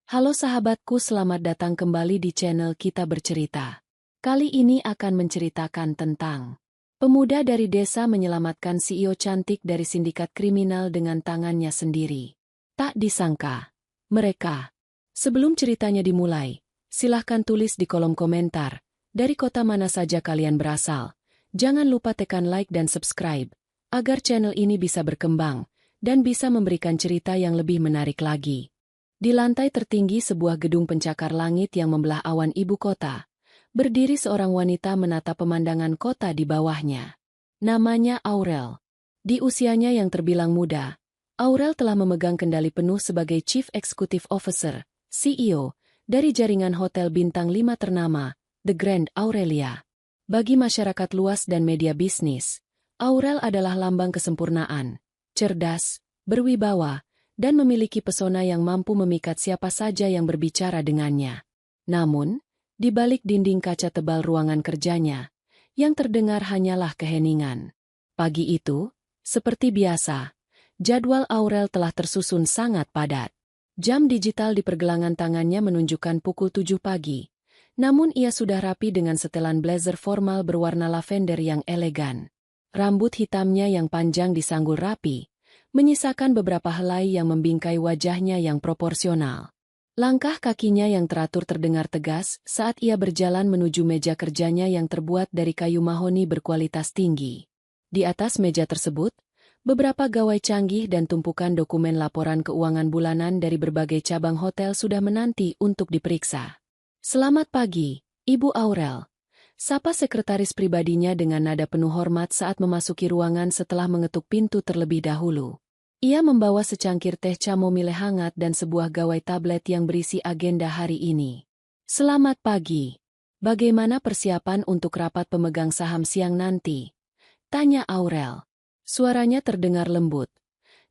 Halo sahabatku, selamat datang kembali di channel Kita Bercerita. Kali ini akan menceritakan tentang pemuda dari desa menyelamatkan CEO cantik dari sindikat kriminal dengan tangannya sendiri. Tak disangka, mereka. Sebelum ceritanya dimulai, silahkan tulis di kolom komentar, dari kota mana saja kalian berasal. Jangan lupa tekan like dan subscribe, agar channel ini bisa berkembang, dan bisa memberikan cerita yang lebih menarik lagi. Di lantai tertinggi sebuah gedung pencakar langit yang membelah awan ibu kota, berdiri seorang wanita menatap pemandangan kota di bawahnya. Namanya Aurel. Di usianya yang terbilang muda, Aurel telah memegang kendali penuh sebagai Chief Executive Officer, CEO, dari jaringan hotel bintang 5 ternama, The Grand Aurelia. Bagi masyarakat luas dan media bisnis, Aurel adalah lambang kesempurnaan, cerdas, berwibawa, dan memiliki pesona yang mampu memikat siapa saja yang berbicara dengannya. Namun, di balik dinding kaca tebal ruangan kerjanya, yang terdengar hanyalah keheningan. Pagi itu, seperti biasa, jadwal Aurel telah tersusun sangat padat. Jam digital di pergelangan tangannya menunjukkan pukul 7 pagi, namun ia sudah rapi dengan setelan blazer formal berwarna lavender yang elegan. Rambut hitamnya yang panjang disanggul rapi, menyisakan beberapa helai yang membingkai wajahnya yang proporsional. Langkah kakinya yang teratur terdengar tegas saat ia berjalan menuju meja kerjanya yang terbuat dari kayu mahoni berkualitas tinggi. Di atas meja tersebut, beberapa gawai canggih dan tumpukan dokumen laporan keuangan bulanan dari berbagai cabang hotel sudah menanti untuk diperiksa. "Selamat pagi, Ibu Aurel," sapa sekretaris pribadinya dengan nada penuh hormat saat memasuki ruangan setelah mengetuk pintu terlebih dahulu. Ia membawa secangkir teh chamomile hangat dan sebuah gawai tablet yang berisi agenda hari ini. "Selamat pagi. Bagaimana persiapan untuk rapat pemegang saham siang nanti?" tanya Aurel. Suaranya terdengar lembut,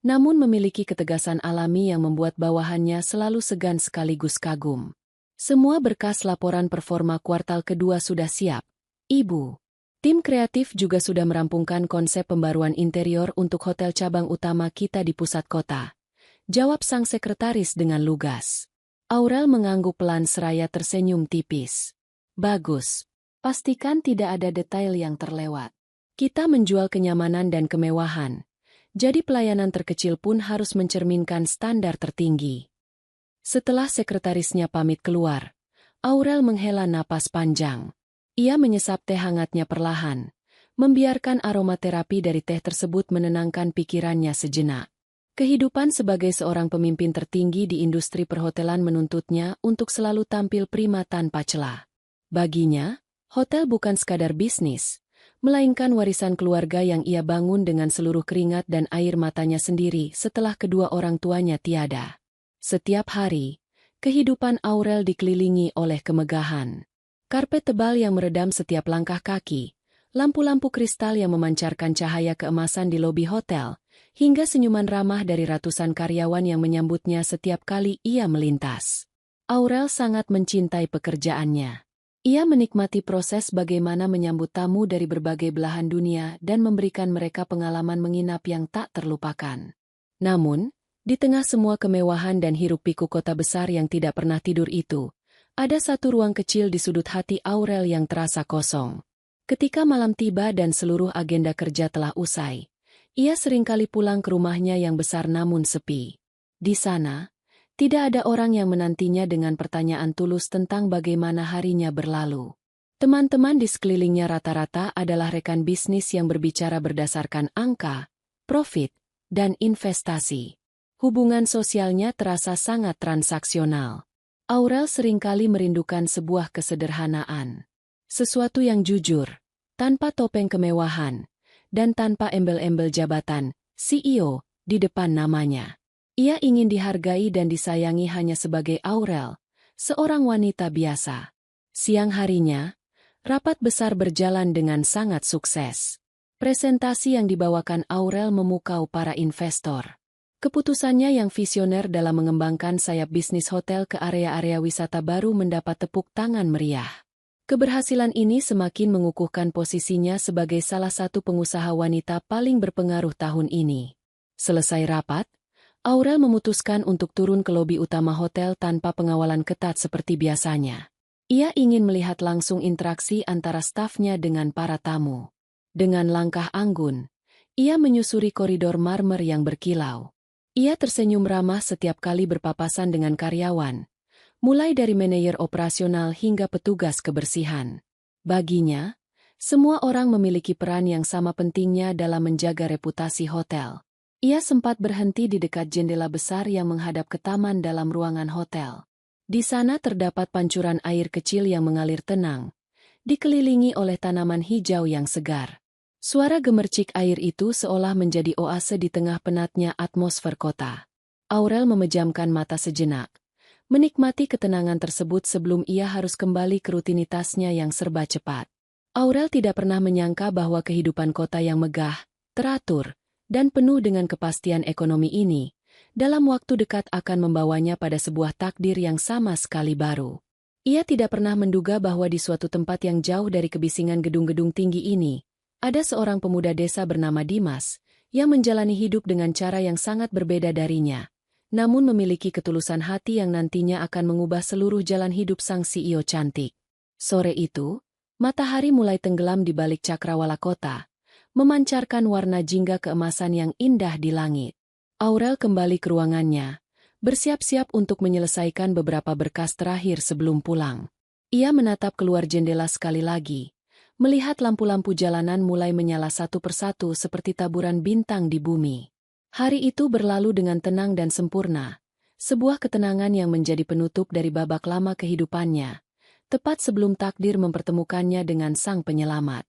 namun memiliki ketegasan alami yang membuat bawahannya selalu segan sekaligus kagum. "Semua berkas laporan performa kuartal kedua sudah siap, Ibu. Tim kreatif juga sudah merampungkan konsep pembaruan interior untuk hotel cabang utama kita di pusat kota," jawab sang sekretaris dengan lugas. Aurel mengangguk pelan seraya tersenyum tipis. "Bagus. Pastikan tidak ada detail yang terlewat. Kita menjual kenyamanan dan kemewahan, jadi pelayanan terkecil pun harus mencerminkan standar tertinggi." Setelah sekretarisnya pamit keluar, Aurel menghela napas panjang. Ia menyesap teh hangatnya perlahan, membiarkan aromaterapi dari teh tersebut menenangkan pikirannya sejenak. Kehidupan sebagai seorang pemimpin tertinggi di industri perhotelan menuntutnya untuk selalu tampil prima tanpa celah. Baginya, hotel bukan sekadar bisnis, melainkan warisan keluarga yang ia bangun dengan seluruh keringat dan air matanya sendiri setelah kedua orang tuanya tiada. Setiap hari, kehidupan Aurel dikelilingi oleh kemegahan. Karpet tebal yang meredam setiap langkah kaki, lampu-lampu kristal yang memancarkan cahaya keemasan di lobi hotel, hingga senyuman ramah dari ratusan karyawan yang menyambutnya setiap kali ia melintas. Aurel sangat mencintai pekerjaannya. Ia menikmati proses bagaimana menyambut tamu dari berbagai belahan dunia dan memberikan mereka pengalaman menginap yang tak terlupakan. Namun, di tengah semua kemewahan dan hiruk-pikuk kota besar yang tidak pernah tidur itu, ada satu ruang kecil di sudut hati Aurel yang terasa kosong. Ketika malam tiba dan seluruh agenda kerja telah usai, ia seringkali pulang ke rumahnya yang besar namun sepi. Di sana, tidak ada orang yang menantinya dengan pertanyaan tulus tentang bagaimana harinya berlalu. Teman-teman di sekelilingnya rata-rata adalah rekan bisnis yang berbicara berdasarkan angka, profit, dan investasi. Hubungan sosialnya terasa sangat transaksional. Aurel seringkali merindukan sebuah kesederhanaan. Sesuatu yang jujur, tanpa topeng kemewahan, dan tanpa embel-embel jabatan, CEO, di depan namanya. Ia ingin dihargai dan disayangi hanya sebagai Aurel, seorang wanita biasa. Siang harinya, rapat besar berjalan dengan sangat sukses. Presentasi yang dibawakan Aurel memukau para investor. Keputusannya yang visioner dalam mengembangkan sayap bisnis hotel ke area-area wisata baru mendapat tepuk tangan meriah. Keberhasilan ini semakin mengukuhkan posisinya sebagai salah satu pengusaha wanita paling berpengaruh tahun ini. Selesai rapat, Aurel memutuskan untuk turun ke lobi utama hotel tanpa pengawalan ketat seperti biasanya. Ia ingin melihat langsung interaksi antara stafnya dengan para tamu. Dengan langkah anggun, ia menyusuri koridor marmer yang berkilau. Ia tersenyum ramah setiap kali berpapasan dengan karyawan, mulai dari manajer operasional hingga petugas kebersihan. Baginya, semua orang memiliki peran yang sama pentingnya dalam menjaga reputasi hotel. Ia sempat berhenti di dekat jendela besar yang menghadap ke taman dalam ruangan hotel. Di sana terdapat pancuran air kecil yang mengalir tenang, dikelilingi oleh tanaman hijau yang segar. Suara gemercik air itu seolah menjadi oase di tengah penatnya atmosfer kota. Aurel memejamkan mata sejenak, menikmati ketenangan tersebut sebelum ia harus kembali ke rutinitasnya yang serba cepat. Aurel tidak pernah menyangka bahwa kehidupan kota yang megah, teratur, dan penuh dengan kepastian ekonomi ini, dalam waktu dekat akan membawanya pada sebuah takdir yang sama sekali baru. Ia tidak pernah menduga bahwa di suatu tempat yang jauh dari kebisingan gedung-gedung tinggi ini, ada seorang pemuda desa bernama Dimas, yang menjalani hidup dengan cara yang sangat berbeda darinya, namun memiliki ketulusan hati yang nantinya akan mengubah seluruh jalan hidup sang CEO cantik. Sore itu, matahari mulai tenggelam di balik cakrawala kota, memancarkan warna jingga keemasan yang indah di langit. Aurel kembali ke ruangannya, bersiap-siap untuk menyelesaikan beberapa berkas terakhir sebelum pulang. Ia menatap keluar jendela sekali lagi, melihat lampu-lampu jalanan mulai menyala satu persatu seperti taburan bintang di bumi. Hari itu berlalu dengan tenang dan sempurna, sebuah ketenangan yang menjadi penutup dari babak lama kehidupannya, tepat sebelum takdir mempertemukannya dengan sang penyelamat.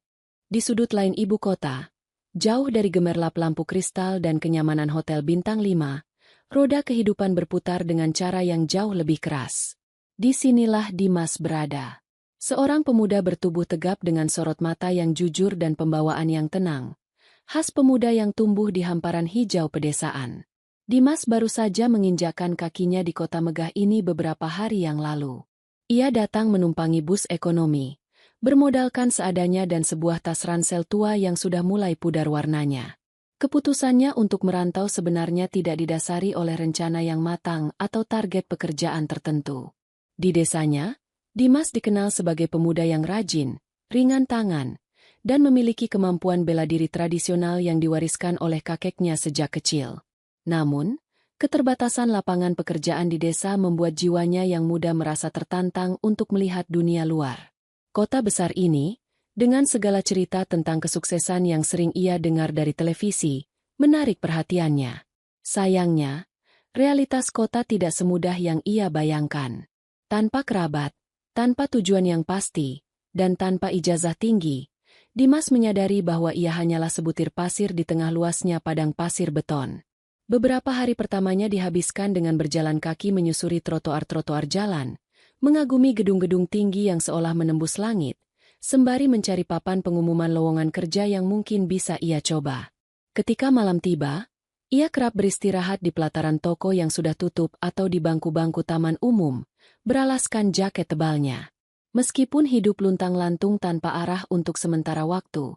Di sudut lain ibu kota, jauh dari gemerlap lampu kristal dan kenyamanan hotel bintang 5, roda kehidupan berputar dengan cara yang jauh lebih keras. Disinilah Dimas berada. Seorang pemuda bertubuh tegap dengan sorot mata yang jujur dan pembawaan yang tenang, khas pemuda yang tumbuh di hamparan hijau pedesaan. Dimas baru saja menginjakkan kakinya di kota megah ini beberapa hari yang lalu. Ia datang menumpangi bus ekonomi, bermodalkan seadanya dan sebuah tas ransel tua yang sudah mulai pudar warnanya. Keputusannya untuk merantau sebenarnya tidak didasari oleh rencana yang matang atau target pekerjaan tertentu. Di desanya, Dimas dikenal sebagai pemuda yang rajin, ringan tangan, dan memiliki kemampuan bela diri tradisional yang diwariskan oleh kakeknya sejak kecil. Namun, keterbatasan lapangan pekerjaan di desa membuat jiwanya yang muda merasa tertantang untuk melihat dunia luar. Kota besar ini, dengan segala cerita tentang kesuksesan yang sering ia dengar dari televisi, menarik perhatiannya. Sayangnya, realitas kota tidak semudah yang ia bayangkan. Tanpa kerabat, tanpa tujuan yang pasti, dan tanpa ijazah tinggi, Dimas menyadari bahwa ia hanyalah sebutir pasir di tengah luasnya padang pasir beton. Beberapa hari pertamanya dihabiskan dengan berjalan kaki menyusuri trotoar-trotoar jalan, mengagumi gedung-gedung tinggi yang seolah menembus langit, sembari mencari papan pengumuman lowongan kerja yang mungkin bisa ia coba. Ketika malam tiba, ia kerap beristirahat di pelataran toko yang sudah tutup atau di bangku-bangku taman umum, beralaskan jaket tebalnya. Meskipun hidup luntang-lantung tanpa arah untuk sementara waktu,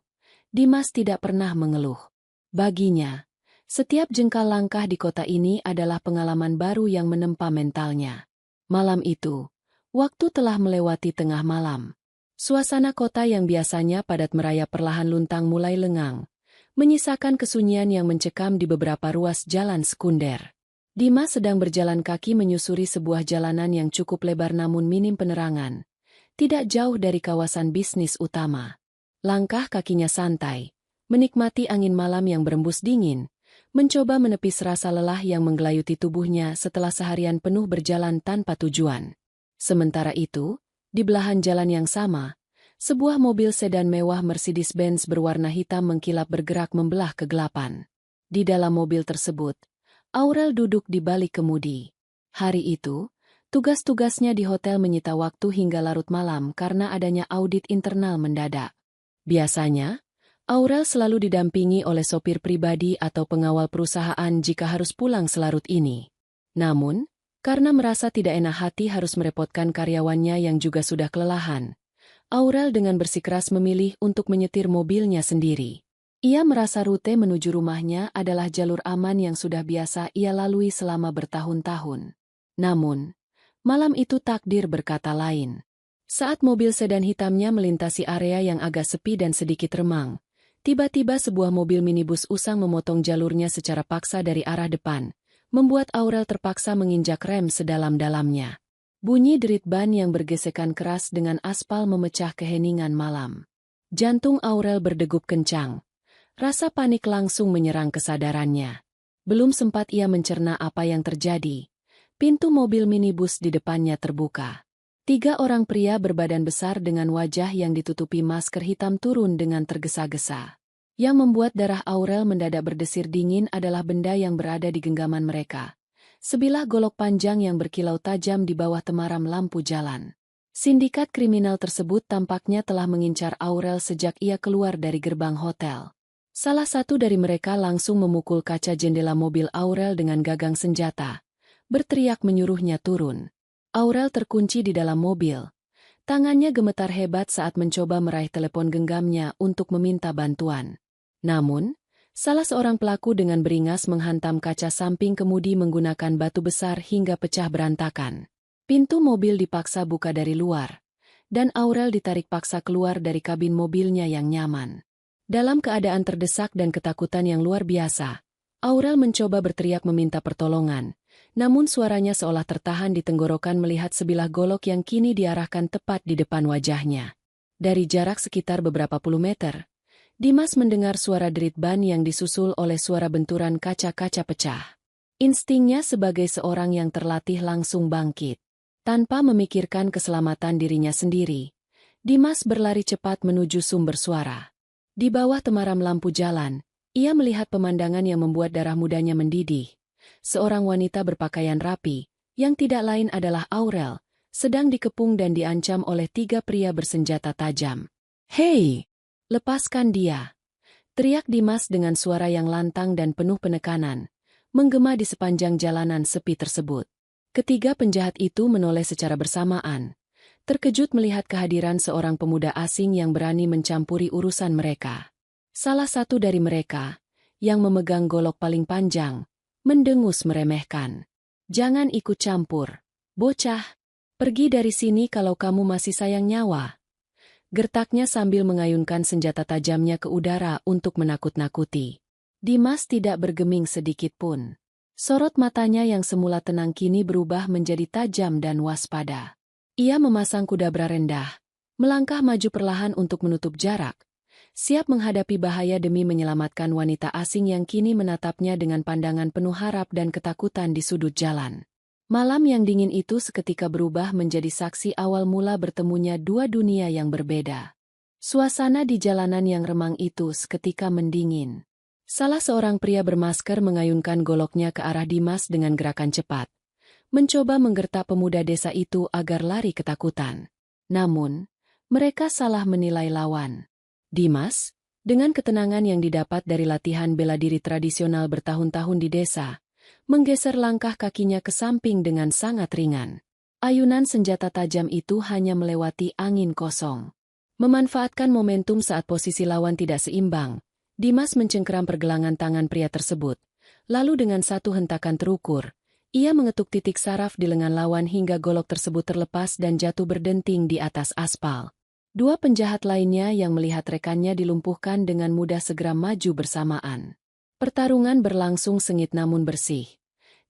Dimas tidak pernah mengeluh. Baginya, setiap jengkal langkah di kota ini adalah pengalaman baru yang menempa mentalnya. Malam itu, waktu telah melewati tengah malam. Suasana kota yang biasanya padat merayap perlahan luntang mulai lengang, menyisakan kesunyian yang mencekam di beberapa ruas jalan sekunder. Dimas sedang berjalan kaki menyusuri sebuah jalanan yang cukup lebar namun minim penerangan, tidak jauh dari kawasan bisnis utama. Langkah kakinya santai, menikmati angin malam yang berembus dingin, mencoba menepis rasa lelah yang menggelayuti tubuhnya setelah seharian penuh berjalan tanpa tujuan. Sementara itu, di belahan jalan yang sama, sebuah mobil sedan mewah Mercedes-Benz berwarna hitam mengkilap bergerak membelah kegelapan. Di dalam mobil tersebut, Aurel duduk di balik kemudi. Hari itu, tugas-tugasnya di hotel menyita waktu hingga larut malam karena adanya audit internal mendadak. Biasanya, Aurel selalu didampingi oleh sopir pribadi atau pengawal perusahaan jika harus pulang selarut ini. Namun, karena merasa tidak enak hati harus merepotkan karyawannya yang juga sudah kelelahan, Aurel dengan bersikeras memilih untuk menyetir mobilnya sendiri. Ia merasa rute menuju rumahnya adalah jalur aman yang sudah biasa ia lalui selama bertahun-tahun. Namun, malam itu takdir berkata lain. Saat mobil sedan hitamnya melintasi area yang agak sepi dan sedikit remang, tiba-tiba sebuah mobil minibus usang memotong jalurnya secara paksa dari arah depan, membuat Aurel terpaksa menginjak rem sedalam-dalamnya. Bunyi derit ban yang bergesekan keras dengan aspal memecah keheningan malam. Jantung Aurel berdegup kencang. Rasa panik langsung menyerang kesadarannya. Belum sempat ia mencerna apa yang terjadi. Pintu mobil minibus di depannya terbuka. 3 orang pria berbadan besar dengan wajah yang ditutupi masker hitam turun dengan tergesa-gesa. Yang membuat darah Aurel mendadak berdesir dingin adalah benda yang berada di genggaman mereka. Sebilah golok panjang yang berkilau tajam di bawah temaram lampu jalan. Sindikat kriminal tersebut tampaknya telah mengincar Aurel sejak ia keluar dari gerbang hotel. Salah satu dari mereka langsung memukul kaca jendela mobil Aurel dengan gagang senjata, berteriak menyuruhnya turun. Aurel terkunci di dalam mobil. Tangannya gemetar hebat saat mencoba meraih telepon genggamnya untuk meminta bantuan. Namun, salah seorang pelaku dengan beringas menghantam kaca samping kemudi menggunakan batu besar hingga pecah berantakan. Pintu mobil dipaksa buka dari luar, dan Aurel ditarik paksa keluar dari kabin mobilnya yang nyaman. Dalam keadaan terdesak dan ketakutan yang luar biasa, Aurel mencoba berteriak meminta pertolongan, namun suaranya seolah tertahan di tenggorokan melihat sebilah golok yang kini diarahkan tepat di depan wajahnya. Dari jarak sekitar beberapa puluh meter, Dimas mendengar suara derit ban yang disusul oleh suara benturan kaca-kaca pecah. Instingnya sebagai seorang yang terlatih langsung bangkit. Tanpa memikirkan keselamatan dirinya sendiri, Dimas berlari cepat menuju sumber suara. Di bawah temaram lampu jalan, ia melihat pemandangan yang membuat darah mudanya mendidih. Seorang wanita berpakaian rapi, yang tidak lain adalah Aurel, sedang dikepung dan diancam oleh 3 pria bersenjata tajam. "Hei! Lepaskan dia!" teriak Dimas dengan suara yang lantang dan penuh penekanan, menggema di sepanjang jalanan sepi tersebut. Ketiga penjahat itu menoleh secara bersamaan, terkejut melihat kehadiran seorang pemuda asing yang berani mencampuri urusan mereka. Salah satu dari mereka, yang memegang golok paling panjang, mendengus meremehkan. "Jangan ikut campur, bocah. Pergi dari sini kalau kamu masih sayang nyawa." Gertaknya sambil mengayunkan senjata tajamnya ke udara untuk menakut-nakuti. Dimas tidak bergeming sedikit pun. Sorot matanya yang semula tenang kini berubah menjadi tajam dan waspada. Ia memasang kudabra rendah, melangkah maju perlahan untuk menutup jarak, siap menghadapi bahaya demi menyelamatkan wanita asing yang kini menatapnya dengan pandangan penuh harap dan ketakutan di sudut jalan. Malam yang dingin itu seketika berubah menjadi saksi awal mula bertemunya 2 dunia yang berbeda. Suasana di jalanan yang remang itu seketika mendingin. Salah seorang pria bermasker mengayunkan goloknya ke arah Dimas dengan gerakan cepat, mencoba menggertak pemuda desa itu agar lari ketakutan. Namun, mereka salah menilai lawan. Dimas, dengan ketenangan yang didapat dari latihan bela diri tradisional bertahun-tahun di desa, menggeser langkah kakinya ke samping dengan sangat ringan. Ayunan senjata tajam itu hanya melewati angin kosong. Memanfaatkan momentum saat posisi lawan tidak seimbang, Dimas mencengkeram pergelangan tangan pria tersebut, lalu dengan satu hentakan terukur, ia mengetuk titik saraf di lengan lawan hingga golok tersebut terlepas dan jatuh berdenting di atas aspal. 2 penjahat lainnya yang melihat rekannya dilumpuhkan dengan mudah segera maju bersamaan. Pertarungan berlangsung sengit namun bersih.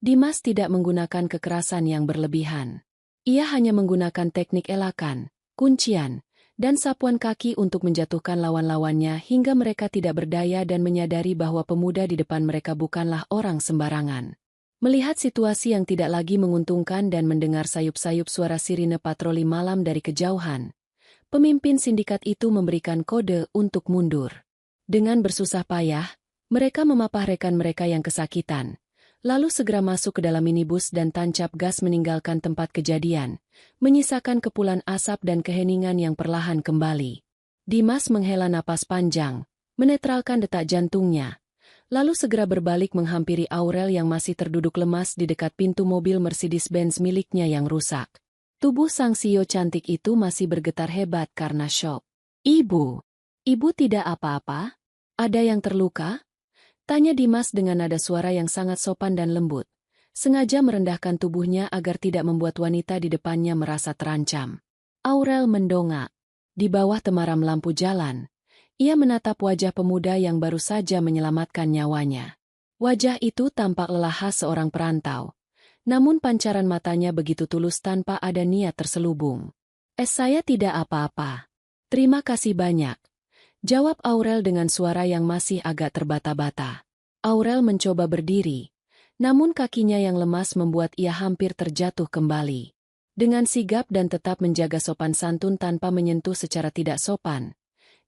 Dimas tidak menggunakan kekerasan yang berlebihan. Ia hanya menggunakan teknik elakan, kuncian, dan sapuan kaki untuk menjatuhkan lawan-lawannya hingga mereka tidak berdaya dan menyadari bahwa pemuda di depan mereka bukanlah orang sembarangan. Melihat situasi yang tidak lagi menguntungkan dan mendengar sayup-sayup suara sirine patroli malam dari kejauhan, pemimpin sindikat itu memberikan kode untuk mundur. Dengan bersusah payah, mereka memapah rekan mereka yang kesakitan, lalu segera masuk ke dalam minibus dan tancap gas meninggalkan tempat kejadian, menyisakan kepulan asap dan keheningan yang perlahan kembali. Dimas menghela napas panjang, menetralkan detak jantungnya, lalu segera berbalik menghampiri Aurel yang masih terduduk lemas di dekat pintu mobil Mercedes-Benz miliknya yang rusak. Tubuh sang CEO cantik itu masih bergetar hebat karena syok. "Ibu, ibu tidak apa-apa?" Ada yang terluka? Tanya Dimas dengan nada suara yang sangat sopan dan lembut, sengaja merendahkan tubuhnya agar tidak membuat wanita di depannya merasa terancam. Aurel mendongak. Di bawah temaram lampu jalan, ia menatap wajah pemuda yang baru saja menyelamatkan nyawanya. Wajah itu tampak lelah khas seorang perantau, namun pancaran matanya begitu tulus tanpa ada niat terselubung. Saya tidak apa-apa. Terima kasih banyak. Jawab Aurel dengan suara yang masih agak terbata-bata. Aurel mencoba berdiri, namun kakinya yang lemas membuat ia hampir terjatuh kembali. Dengan sigap dan tetap menjaga sopan santun tanpa menyentuh secara tidak sopan,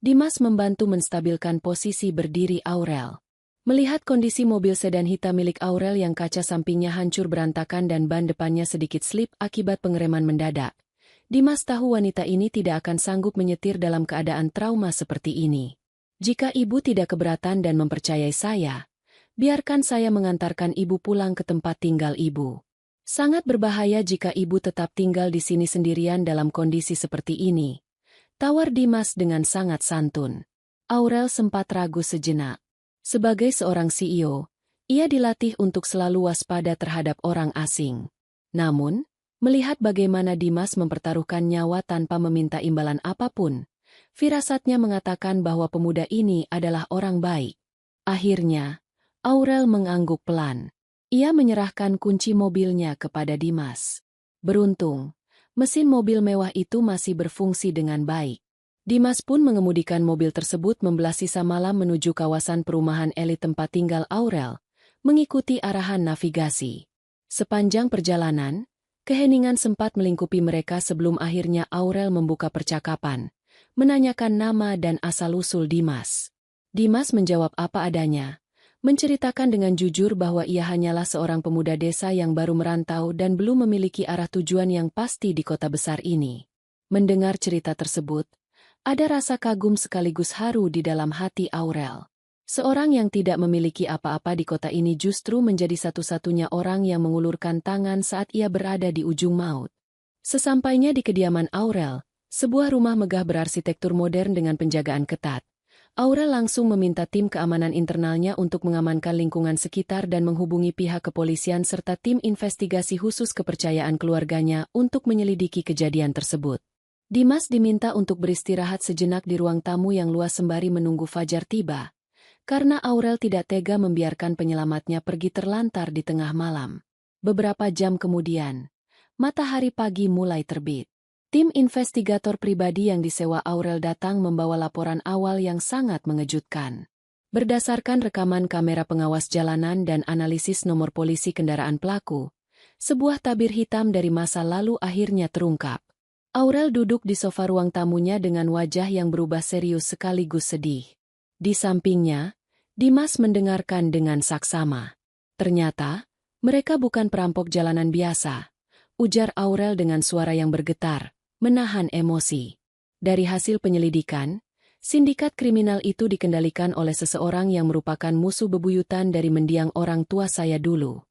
Dimas membantu menstabilkan posisi berdiri Aurel. Melihat kondisi mobil sedan hitam milik Aurel yang kaca sampingnya hancur berantakan dan ban depannya sedikit slip akibat pengereman mendadak, Dimas tahu wanita ini tidak akan sanggup menyetir dalam keadaan trauma seperti ini. Jika ibu tidak keberatan dan mempercayai saya, biarkan saya mengantarkan ibu pulang ke tempat tinggal ibu. Sangat berbahaya jika ibu tetap tinggal di sini sendirian dalam kondisi seperti ini, tawar Dimas dengan sangat santun. Aurel sempat ragu sejenak. Sebagai seorang CEO, ia dilatih untuk selalu waspada terhadap orang asing. Namun, melihat bagaimana Dimas mempertaruhkan nyawa tanpa meminta imbalan apapun, firasatnya mengatakan bahwa pemuda ini adalah orang baik. Akhirnya, Aurel mengangguk pelan. Ia menyerahkan kunci mobilnya kepada Dimas. Beruntung, mesin mobil mewah itu masih berfungsi dengan baik. Dimas pun mengemudikan mobil tersebut membelah sisa malam menuju kawasan perumahan elit tempat tinggal Aurel, mengikuti arahan navigasi. Sepanjang perjalanan, keheningan sempat melingkupi mereka sebelum akhirnya Aurel membuka percakapan, menanyakan nama dan asal-usul Dimas. Dimas menjawab apa adanya, menceritakan dengan jujur bahwa ia hanyalah seorang pemuda desa yang baru merantau dan belum memiliki arah tujuan yang pasti di kota besar ini. Mendengar cerita tersebut, ada rasa kagum sekaligus haru di dalam hati Aurel. Seorang yang tidak memiliki apa-apa di kota ini justru menjadi satu-satunya orang yang mengulurkan tangan saat ia berada di ujung maut. Sesampainya di kediaman Aurel, sebuah rumah megah berarsitektur modern dengan penjagaan ketat, Aurel langsung meminta tim keamanan internalnya untuk mengamankan lingkungan sekitar dan menghubungi pihak kepolisian serta tim investigasi khusus kepercayaan keluarganya untuk menyelidiki kejadian tersebut. Dimas diminta untuk beristirahat sejenak di ruang tamu yang luas sembari menunggu fajar tiba, karena Aurel tidak tega membiarkan penyelamatnya pergi terlantar di tengah malam. Beberapa jam kemudian, matahari pagi mulai terbit. Tim investigator pribadi yang disewa Aurel datang membawa laporan awal yang sangat mengejutkan. Berdasarkan rekaman kamera pengawas jalanan dan analisis nomor polisi kendaraan pelaku, sebuah tabir hitam dari masa lalu akhirnya terungkap. Aurel duduk di sofa ruang tamunya dengan wajah yang berubah serius sekaligus sedih. Di sampingnya, Dimas mendengarkan dengan saksama. Ternyata, mereka bukan perampok jalanan biasa, ujar Aurel dengan suara yang bergetar, menahan emosi. Dari hasil penyelidikan, sindikat kriminal itu dikendalikan oleh seseorang yang merupakan musuh bebuyutan dari mendiang orang tua saya dulu.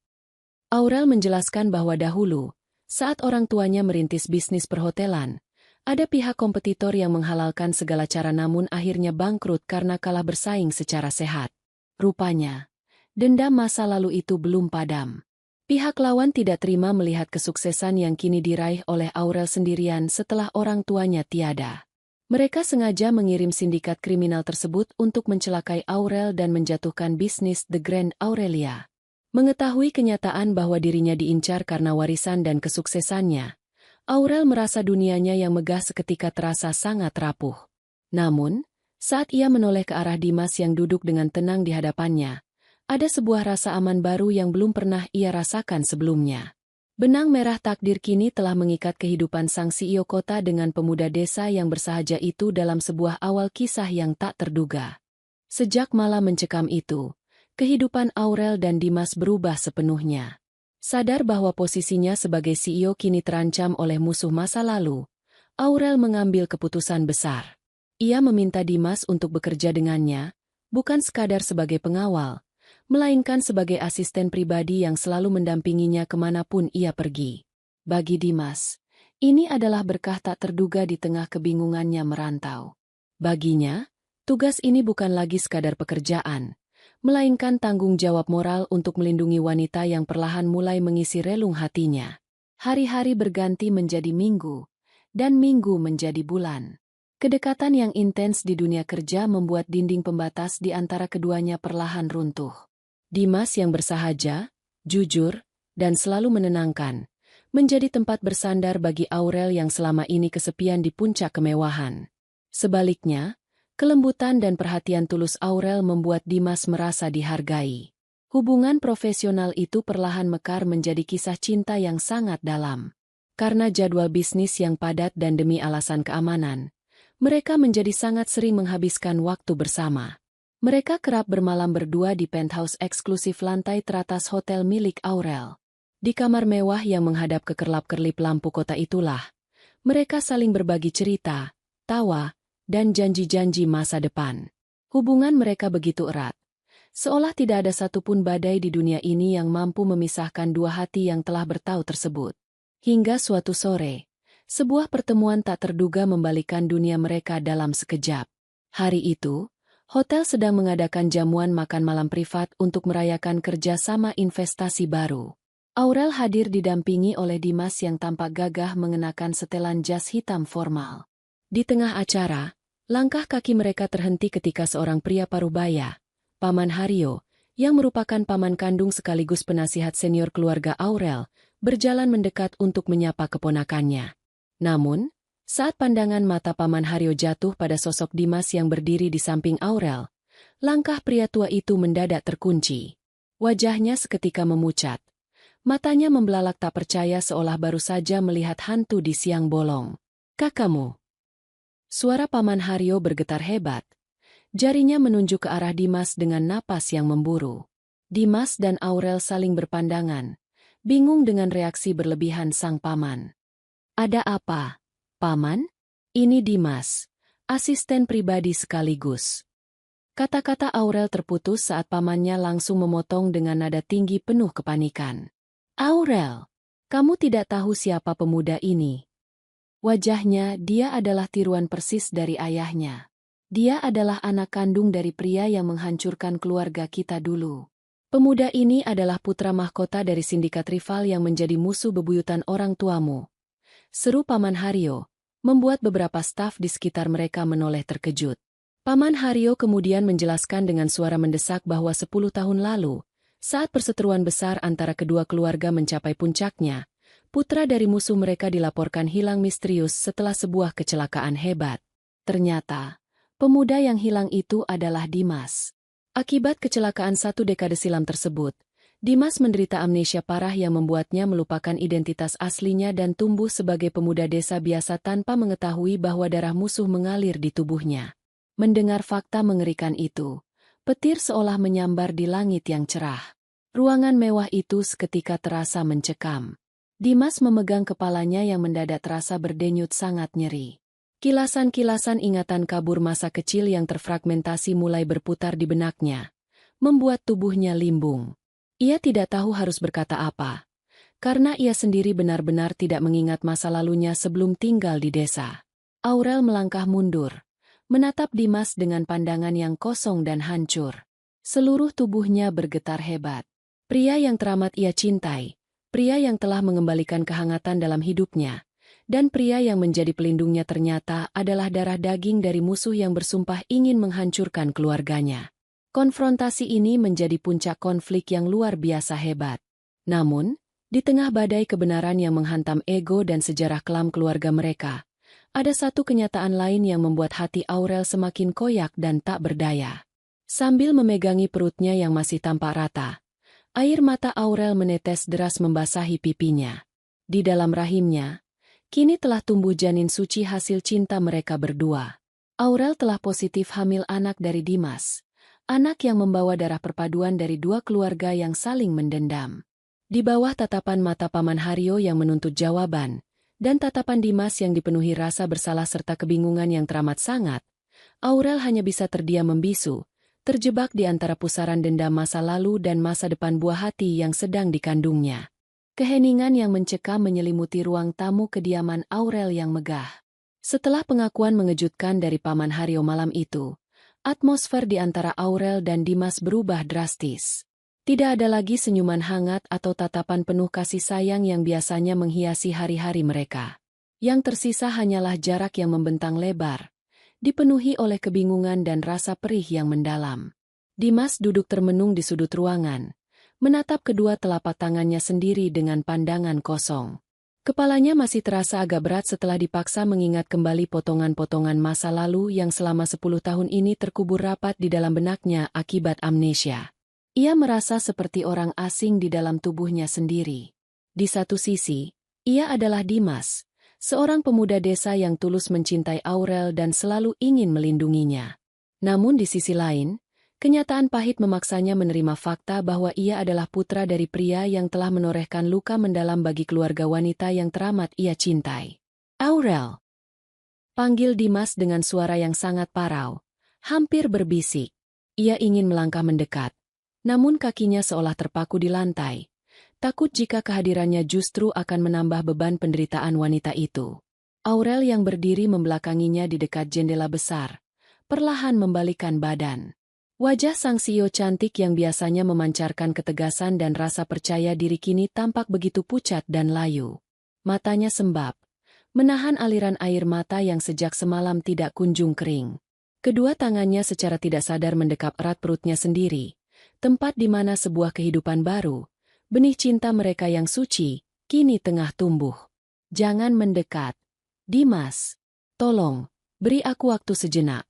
Aurel menjelaskan bahwa dahulu, saat orang tuanya merintis bisnis perhotelan, ada pihak kompetitor yang menghalalkan segala cara namun akhirnya bangkrut karena kalah bersaing secara sehat. Rupanya, dendam masa lalu itu belum padam. Pihak lawan tidak terima melihat kesuksesan yang kini diraih oleh Aurel sendirian setelah orang tuanya tiada. Mereka sengaja mengirim sindikat kriminal tersebut untuk mencelakai Aurel dan menjatuhkan bisnis The Grand Aurelia. Mengetahui kenyataan bahwa dirinya diincar karena warisan dan kesuksesannya, Aurel merasa dunianya yang megah seketika terasa sangat rapuh. Namun, saat ia menoleh ke arah Dimas yang duduk dengan tenang di hadapannya, ada sebuah rasa aman baru yang belum pernah ia rasakan sebelumnya. Benang merah takdir kini telah mengikat kehidupan sang CEO kota dengan pemuda desa yang bersahaja itu dalam sebuah awal kisah yang tak terduga. Sejak malam mencekam itu, kehidupan Aurel dan Dimas berubah sepenuhnya. Sadar bahwa posisinya sebagai CEO kini terancam oleh musuh masa lalu, Aurel mengambil keputusan besar. Ia meminta Dimas untuk bekerja dengannya, bukan sekadar sebagai pengawal, melainkan sebagai asisten pribadi yang selalu mendampinginya kemanapun ia pergi. Bagi Dimas, ini adalah berkah tak terduga di tengah kebingungannya merantau. Baginya, Tugas ini bukan lagi sekadar pekerjaan, melainkan tanggung jawab moral untuk melindungi wanita yang perlahan mulai mengisi relung hatinya. Hari-hari berganti menjadi minggu, dan minggu menjadi bulan. Kedekatan yang intens di dunia kerja membuat dinding pembatas di antara keduanya perlahan runtuh. Dimas yang bersahaja, jujur, dan selalu menenangkan, menjadi tempat bersandar bagi Aurel yang selama ini kesepian di puncak kemewahan. Sebaliknya, kelembutan dan perhatian tulus Aurel membuat Dimas merasa dihargai. Hubungan profesional itu perlahan mekar menjadi kisah cinta yang sangat dalam. Karena jadwal bisnis yang padat dan demi alasan keamanan, mereka menjadi sangat sering menghabiskan waktu bersama. Mereka kerap bermalam berdua di penthouse eksklusif lantai teratas hotel milik Aurel. Di kamar mewah yang menghadap ke kerlap-kerlip lampu kota itulah, mereka saling berbagi cerita, tawa, dan janji-janji masa depan. Hubungan mereka begitu erat, seolah tidak ada satupun badai di dunia ini yang mampu memisahkan dua hati yang telah bertaut tersebut. Hingga suatu sore, sebuah pertemuan tak terduga membalikkan dunia mereka dalam sekejap. Hari itu, hotel sedang mengadakan jamuan makan malam privat untuk merayakan kerjasama investasi baru. Aurel hadir didampingi oleh Dimas yang tampak gagah mengenakan setelan jas hitam formal. Di tengah acara, langkah kaki mereka terhenti ketika seorang pria parubaya, Paman Haryo, yang merupakan paman kandung sekaligus penasihat senior keluarga Aurel, berjalan mendekat untuk menyapa keponakannya. Namun, saat pandangan mata Paman Haryo jatuh pada sosok Dimas yang berdiri di samping Aurel, langkah pria tua itu mendadak terkunci. Wajahnya seketika memucat. Matanya membelalak tak percaya seolah baru saja melihat hantu di siang bolong. "Kakakmu." Suara Paman Haryo bergetar hebat. Jarinya menunjuk ke arah Dimas dengan napas yang memburu. Dimas dan Aurel saling berpandangan, bingung dengan reaksi berlebihan sang paman. "Ada apa, Paman?" "Ini Dimas, asisten pribadi sekaligus." Kata-kata Aurel terputus saat pamannya langsung memotong dengan nada tinggi penuh kepanikan. "Aurel, kamu tidak tahu siapa pemuda ini?" Wajahnya, dia adalah tiruan persis dari ayahnya. Dia adalah anak kandung dari pria yang menghancurkan keluarga kita dulu. Pemuda ini adalah putra mahkota dari sindikat rival yang menjadi musuh bebuyutan orang tuamu. Seru Paman Haryo, membuat beberapa staf di sekitar mereka menoleh terkejut. Paman Haryo kemudian menjelaskan dengan suara mendesak bahwa 10 tahun lalu, saat perseteruan besar antara kedua keluarga mencapai puncaknya, putra dari musuh mereka dilaporkan hilang misterius setelah sebuah kecelakaan hebat. Ternyata, pemuda yang hilang itu adalah Dimas. Akibat kecelakaan 1 dekade silam tersebut, Dimas menderita amnesia parah yang membuatnya melupakan identitas aslinya dan tumbuh sebagai pemuda desa biasa tanpa mengetahui bahwa darah musuh mengalir di tubuhnya. Mendengar fakta mengerikan itu, petir seolah menyambar di langit yang cerah. Ruangan mewah itu seketika terasa mencekam. Dimas memegang kepalanya yang mendadak terasa berdenyut sangat nyeri. Kilasan-kilasan ingatan kabur masa kecil yang terfragmentasi mulai berputar di benaknya, membuat tubuhnya limbung. Ia tidak tahu harus berkata apa, karena ia sendiri benar-benar tidak mengingat masa lalunya sebelum tinggal di desa. Aurel melangkah mundur, menatap Dimas dengan pandangan yang kosong dan hancur. Seluruh tubuhnya bergetar hebat. Pria yang teramat ia cintai, pria yang telah mengembalikan kehangatan dalam hidupnya, dan pria yang menjadi pelindungnya ternyata adalah darah daging dari musuh yang bersumpah ingin menghancurkan keluarganya. Konfrontasi ini menjadi puncak konflik yang luar biasa hebat. Namun, di tengah badai kebenaran yang menghantam ego dan sejarah kelam keluarga mereka, ada satu kenyataan lain yang membuat hati Aurel semakin koyak dan tak berdaya. Sambil memegangi perutnya yang masih tampak rata, air mata Aurel menetes deras membasahi pipinya. Di dalam rahimnya, kini telah tumbuh janin suci hasil cinta mereka berdua. Aurel telah positif hamil anak dari Dimas. Anak yang membawa darah perpaduan dari dua keluarga yang saling mendendam. Di bawah tatapan mata Paman Haryo yang menuntut jawaban, dan tatapan Dimas yang dipenuhi rasa bersalah serta kebingungan yang teramat sangat, Aurel hanya bisa terdiam membisu, terjebak di antara pusaran dendam masa lalu dan masa depan buah hati yang sedang dikandungnya. Keheningan yang mencekam menyelimuti ruang tamu kediaman Aurel yang megah. Setelah pengakuan mengejutkan dari Paman Haryo malam itu, Atmosfer di antara Aurel dan Dimas berubah drastis. Tidak ada lagi senyuman hangat atau tatapan penuh kasih sayang yang biasanya menghiasi hari-hari mereka. Yang tersisa hanyalah jarak yang membentang lebar, dipenuhi oleh kebingungan dan rasa perih yang mendalam. Dimas duduk termenung di sudut ruangan, menatap kedua telapak tangannya sendiri dengan pandangan kosong. Kepalanya masih terasa agak berat setelah dipaksa mengingat kembali potongan-potongan masa lalu yang selama 10 tahun ini terkubur rapat di dalam benaknya akibat amnesia. Ia merasa seperti orang asing di dalam tubuhnya sendiri. Di satu sisi, ia adalah Dimas, seorang pemuda desa yang tulus mencintai Aurel dan selalu ingin melindunginya. Namun di sisi lain, kenyataan pahit memaksanya menerima fakta bahwa ia adalah putra dari pria yang telah menorehkan luka mendalam bagi keluarga wanita yang teramat ia cintai. Aurel, panggil Dimas dengan suara yang sangat parau, hampir berbisik. Ia ingin melangkah mendekat, namun kakinya seolah terpaku di lantai, takut jika kehadirannya justru akan menambah beban penderitaan wanita itu. Aurel yang berdiri membelakanginya di dekat jendela besar, perlahan membalikkan badan. Wajah sang CEO cantik yang biasanya memancarkan ketegasan dan rasa percaya diri kini tampak begitu pucat dan layu. Matanya sembab, menahan aliran air mata yang sejak semalam tidak kunjung kering. Kedua tangannya secara tidak sadar mendekap erat perutnya sendiri, tempat di mana sebuah kehidupan baru, benih cinta mereka yang suci, kini tengah tumbuh. Jangan mendekat, Dimas. Tolong, beri aku waktu sejenak.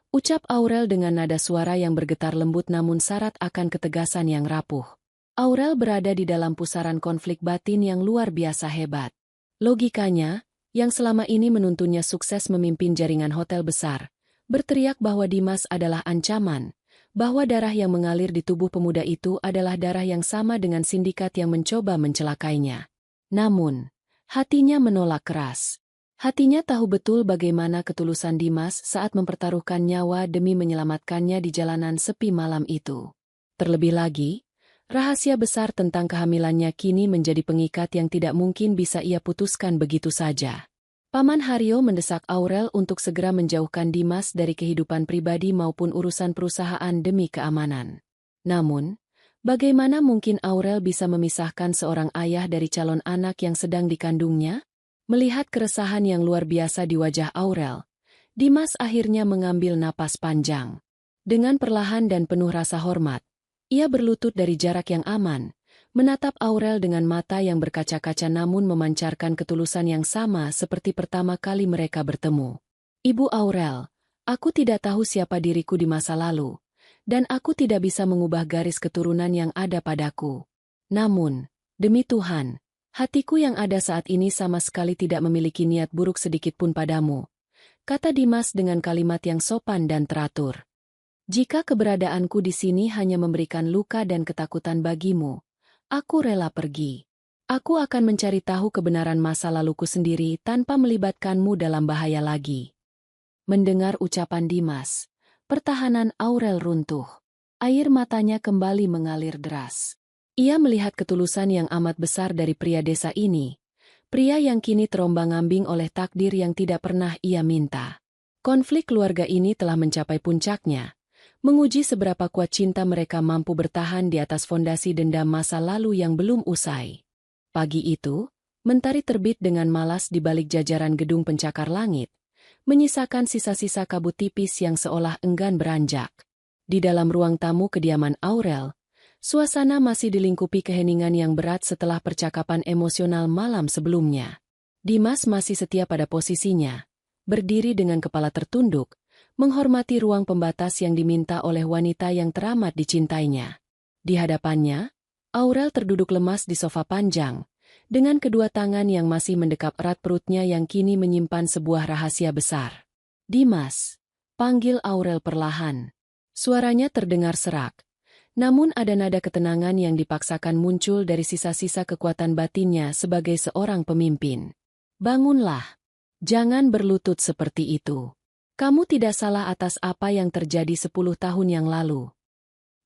Ucap Aurel dengan nada suara yang bergetar lembut namun syarat akan ketegasan yang rapuh. Aurel berada di dalam pusaran konflik batin yang luar biasa hebat. Logikanya, yang selama ini menuntunnya sukses memimpin jaringan hotel besar, berteriak bahwa Dimas adalah ancaman, bahwa darah yang mengalir di tubuh pemuda itu adalah darah yang sama dengan sindikat yang mencoba mencelakainya. Namun, hatinya menolak keras. Hatinya tahu betul bagaimana ketulusan Dimas saat mempertaruhkan nyawa demi menyelamatkannya di jalanan sepi malam itu. Terlebih lagi, rahasia besar tentang kehamilannya kini menjadi pengikat yang tidak mungkin bisa ia putuskan begitu saja. Paman Haryo mendesak Aurel untuk segera menjauhkan Dimas dari kehidupan pribadi maupun urusan perusahaan demi keamanan. Namun, bagaimana mungkin Aurel bisa memisahkan seorang ayah dari calon anak yang sedang dikandungnya? Melihat keresahan yang luar biasa di wajah Aurel, Dimas akhirnya mengambil napas panjang. Dengan perlahan dan penuh rasa hormat, ia berlutut dari jarak yang aman, menatap Aurel dengan mata yang berkaca-kaca namun memancarkan ketulusan yang sama seperti pertama kali mereka bertemu. Ibu Aurel, aku tidak tahu siapa diriku di masa lalu, dan aku tidak bisa mengubah garis keturunan yang ada padaku. Namun, demi Tuhan, hatiku yang ada saat ini sama sekali tidak memiliki niat buruk sedikitpun padamu, kata Dimas dengan kalimat yang sopan dan teratur. Jika keberadaanku di sini hanya memberikan luka dan ketakutan bagimu, aku rela pergi. Aku akan mencari tahu kebenaran masa laluku sendiri tanpa melibatkanmu dalam bahaya lagi. Mendengar ucapan Dimas, pertahanan Aurel runtuh. Air matanya kembali mengalir deras. Ia melihat ketulusan yang amat besar dari pria desa ini, pria yang kini terombang-ambing oleh takdir yang tidak pernah ia minta. Konflik keluarga ini telah mencapai puncaknya, menguji seberapa kuat cinta mereka mampu bertahan di atas fondasi dendam masa lalu yang belum usai. Pagi itu, mentari terbit dengan malas di balik jajaran gedung pencakar langit, menyisakan sisa-sisa kabut tipis yang seolah enggan beranjak. Di dalam ruang tamu kediaman Aurel, suasana masih dilingkupi keheningan yang berat setelah percakapan emosional malam sebelumnya. Dimas masih setia pada posisinya, berdiri dengan kepala tertunduk, menghormati ruang pembatas yang diminta oleh wanita yang teramat dicintainya. Di hadapannya, Aurel terduduk lemas di sofa panjang, dengan kedua tangan yang masih mendekap erat perutnya yang kini menyimpan sebuah rahasia besar. Dimas, panggil Aurel perlahan. Suaranya terdengar serak. Namun ada nada ketenangan yang dipaksakan muncul dari sisa-sisa kekuatan batinnya sebagai seorang pemimpin. Bangunlah. Jangan berlutut seperti itu. Kamu tidak salah atas apa yang terjadi 10 tahun yang lalu.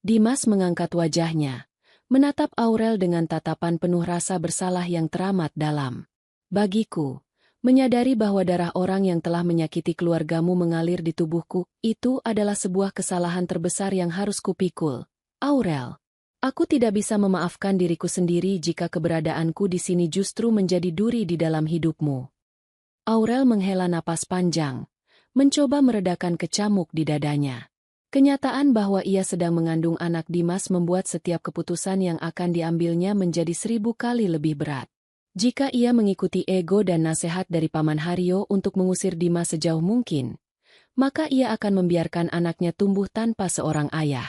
Dimas mengangkat wajahnya, menatap Aurel dengan tatapan penuh rasa bersalah yang teramat dalam. Bagiku, Menyadari bahwa darah orang yang telah menyakiti keluargamu mengalir di tubuhku, itu adalah sebuah kesalahan terbesar yang harus kupikul. Aurel. Aku tidak bisa memaafkan diriku sendiri jika keberadaanku di sini justru menjadi duri di dalam hidupmu. Aurel menghela napas panjang, mencoba meredakan kecamuk di dadanya. Kenyataan bahwa ia sedang mengandung anak Dimas membuat setiap keputusan yang akan diambilnya menjadi 1000 kali lebih berat. Jika ia mengikuti ego dan nasihat dari Paman Haryo untuk mengusir Dimas sejauh mungkin, maka ia akan membiarkan anaknya tumbuh tanpa seorang ayah.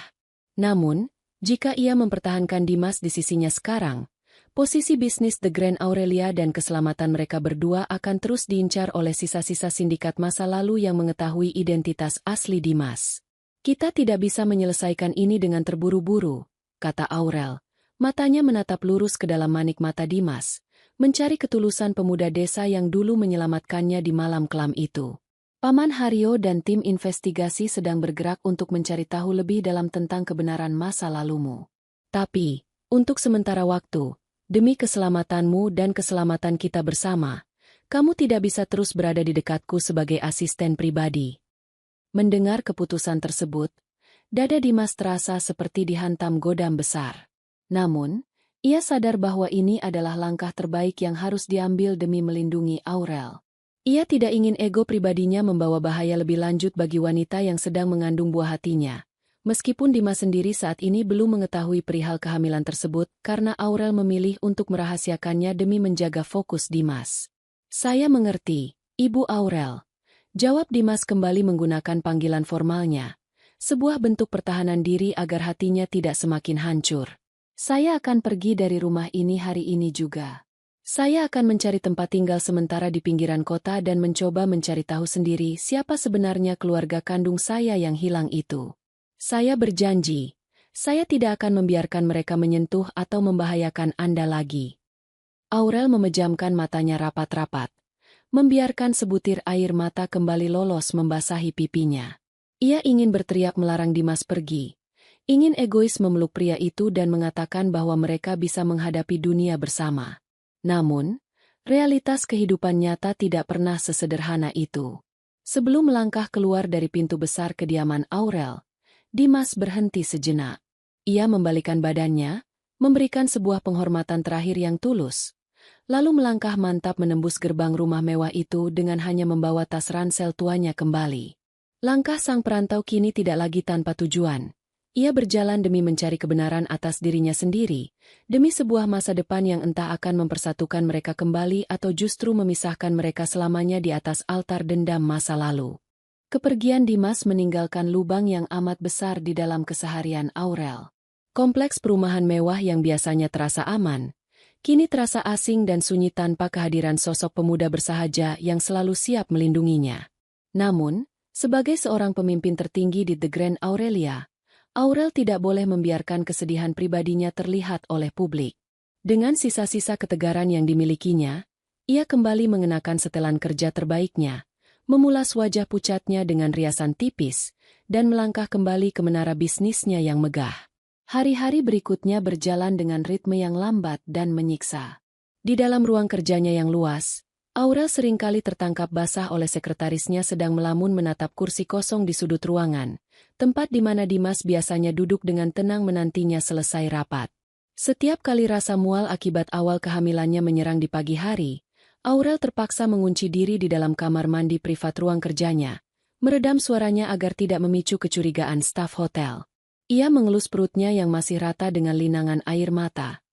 Namun, jika ia mempertahankan Dimas di sisinya sekarang, posisi bisnis The Grand Aurelia dan keselamatan mereka berdua akan terus diincar oleh sisa-sisa sindikat masa lalu yang mengetahui identitas asli Dimas. Kita tidak bisa menyelesaikan ini dengan terburu-buru, kata Aurel. Matanya menatap lurus ke dalam manik mata Dimas, mencari ketulusan pemuda desa yang dulu menyelamatkannya di malam kelam itu. Paman Haryo dan tim investigasi sedang bergerak untuk mencari tahu lebih dalam tentang kebenaran masa lalumu. Tapi, untuk sementara waktu, demi keselamatanmu dan keselamatan kita bersama, kamu tidak bisa terus berada di dekatku sebagai asisten pribadi. Mendengar keputusan tersebut, dada Dimas terasa seperti dihantam godam besar. Namun, ia sadar bahwa ini adalah langkah terbaik yang harus diambil demi melindungi Aurel. Ia tidak ingin ego pribadinya membawa bahaya lebih lanjut bagi wanita yang sedang mengandung buah hatinya. Meskipun Dimas sendiri saat ini belum mengetahui perihal kehamilan tersebut karena Aurel memilih untuk merahasiakannya demi menjaga fokus Dimas. Saya mengerti, Ibu Aurel. Jawab Dimas kembali menggunakan panggilan formalnya. Sebuah bentuk pertahanan diri agar hatinya tidak semakin hancur. Saya akan pergi dari rumah ini hari ini juga. Saya akan mencari tempat tinggal sementara di pinggiran kota dan mencoba mencari tahu sendiri siapa sebenarnya keluarga kandung saya yang hilang itu. Saya berjanji, saya tidak akan membiarkan mereka menyentuh atau membahayakan Anda lagi. Aurel memejamkan matanya rapat-rapat, membiarkan sebutir air mata kembali lolos membasahi pipinya. Ia ingin berteriak melarang Dimas pergi. Ingin egois memeluk pria itu dan mengatakan bahwa mereka bisa menghadapi dunia bersama. Namun, realitas kehidupan nyata tidak pernah sesederhana itu. Sebelum melangkah keluar dari pintu besar kediaman Aurel, Dimas berhenti sejenak. Ia membalikkan badannya, memberikan sebuah penghormatan terakhir yang tulus, lalu melangkah mantap menembus gerbang rumah mewah itu dengan hanya membawa tas ransel tuanya kembali. Langkah sang perantau kini tidak lagi tanpa tujuan. Ia berjalan demi mencari kebenaran atas dirinya sendiri, demi sebuah masa depan yang entah akan mempersatukan mereka kembali atau justru memisahkan mereka selamanya di atas altar dendam masa lalu. Kepergian Dimas meninggalkan lubang yang amat besar di dalam keseharian Aurel. Kompleks perumahan mewah yang biasanya terasa aman, kini terasa asing dan sunyi tanpa kehadiran sosok pemuda bersahaja yang selalu siap melindunginya. Namun, sebagai seorang pemimpin tertinggi di The Grand Aurelia, Aurel tidak boleh membiarkan kesedihan pribadinya terlihat oleh publik. Dengan sisa-sisa ketegaran yang dimilikinya, ia kembali mengenakan setelan kerja terbaiknya, memulas wajah pucatnya dengan riasan tipis, dan melangkah kembali ke menara bisnisnya yang megah. Hari-hari berikutnya berjalan dengan ritme yang lambat dan menyiksa. Di dalam ruang kerjanya yang luas, Aurel seringkali tertangkap basah oleh sekretarisnya sedang melamun menatap kursi kosong di sudut ruangan, tempat di mana Dimas biasanya duduk dengan tenang menantinya selesai rapat. Setiap kali rasa mual akibat awal kehamilannya menyerang di pagi hari, Aurel terpaksa mengunci diri di dalam kamar mandi privat ruang kerjanya, meredam suaranya agar tidak memicu kecurigaan staf hotel. Ia mengelus perutnya yang masih rata dengan linangan air mata,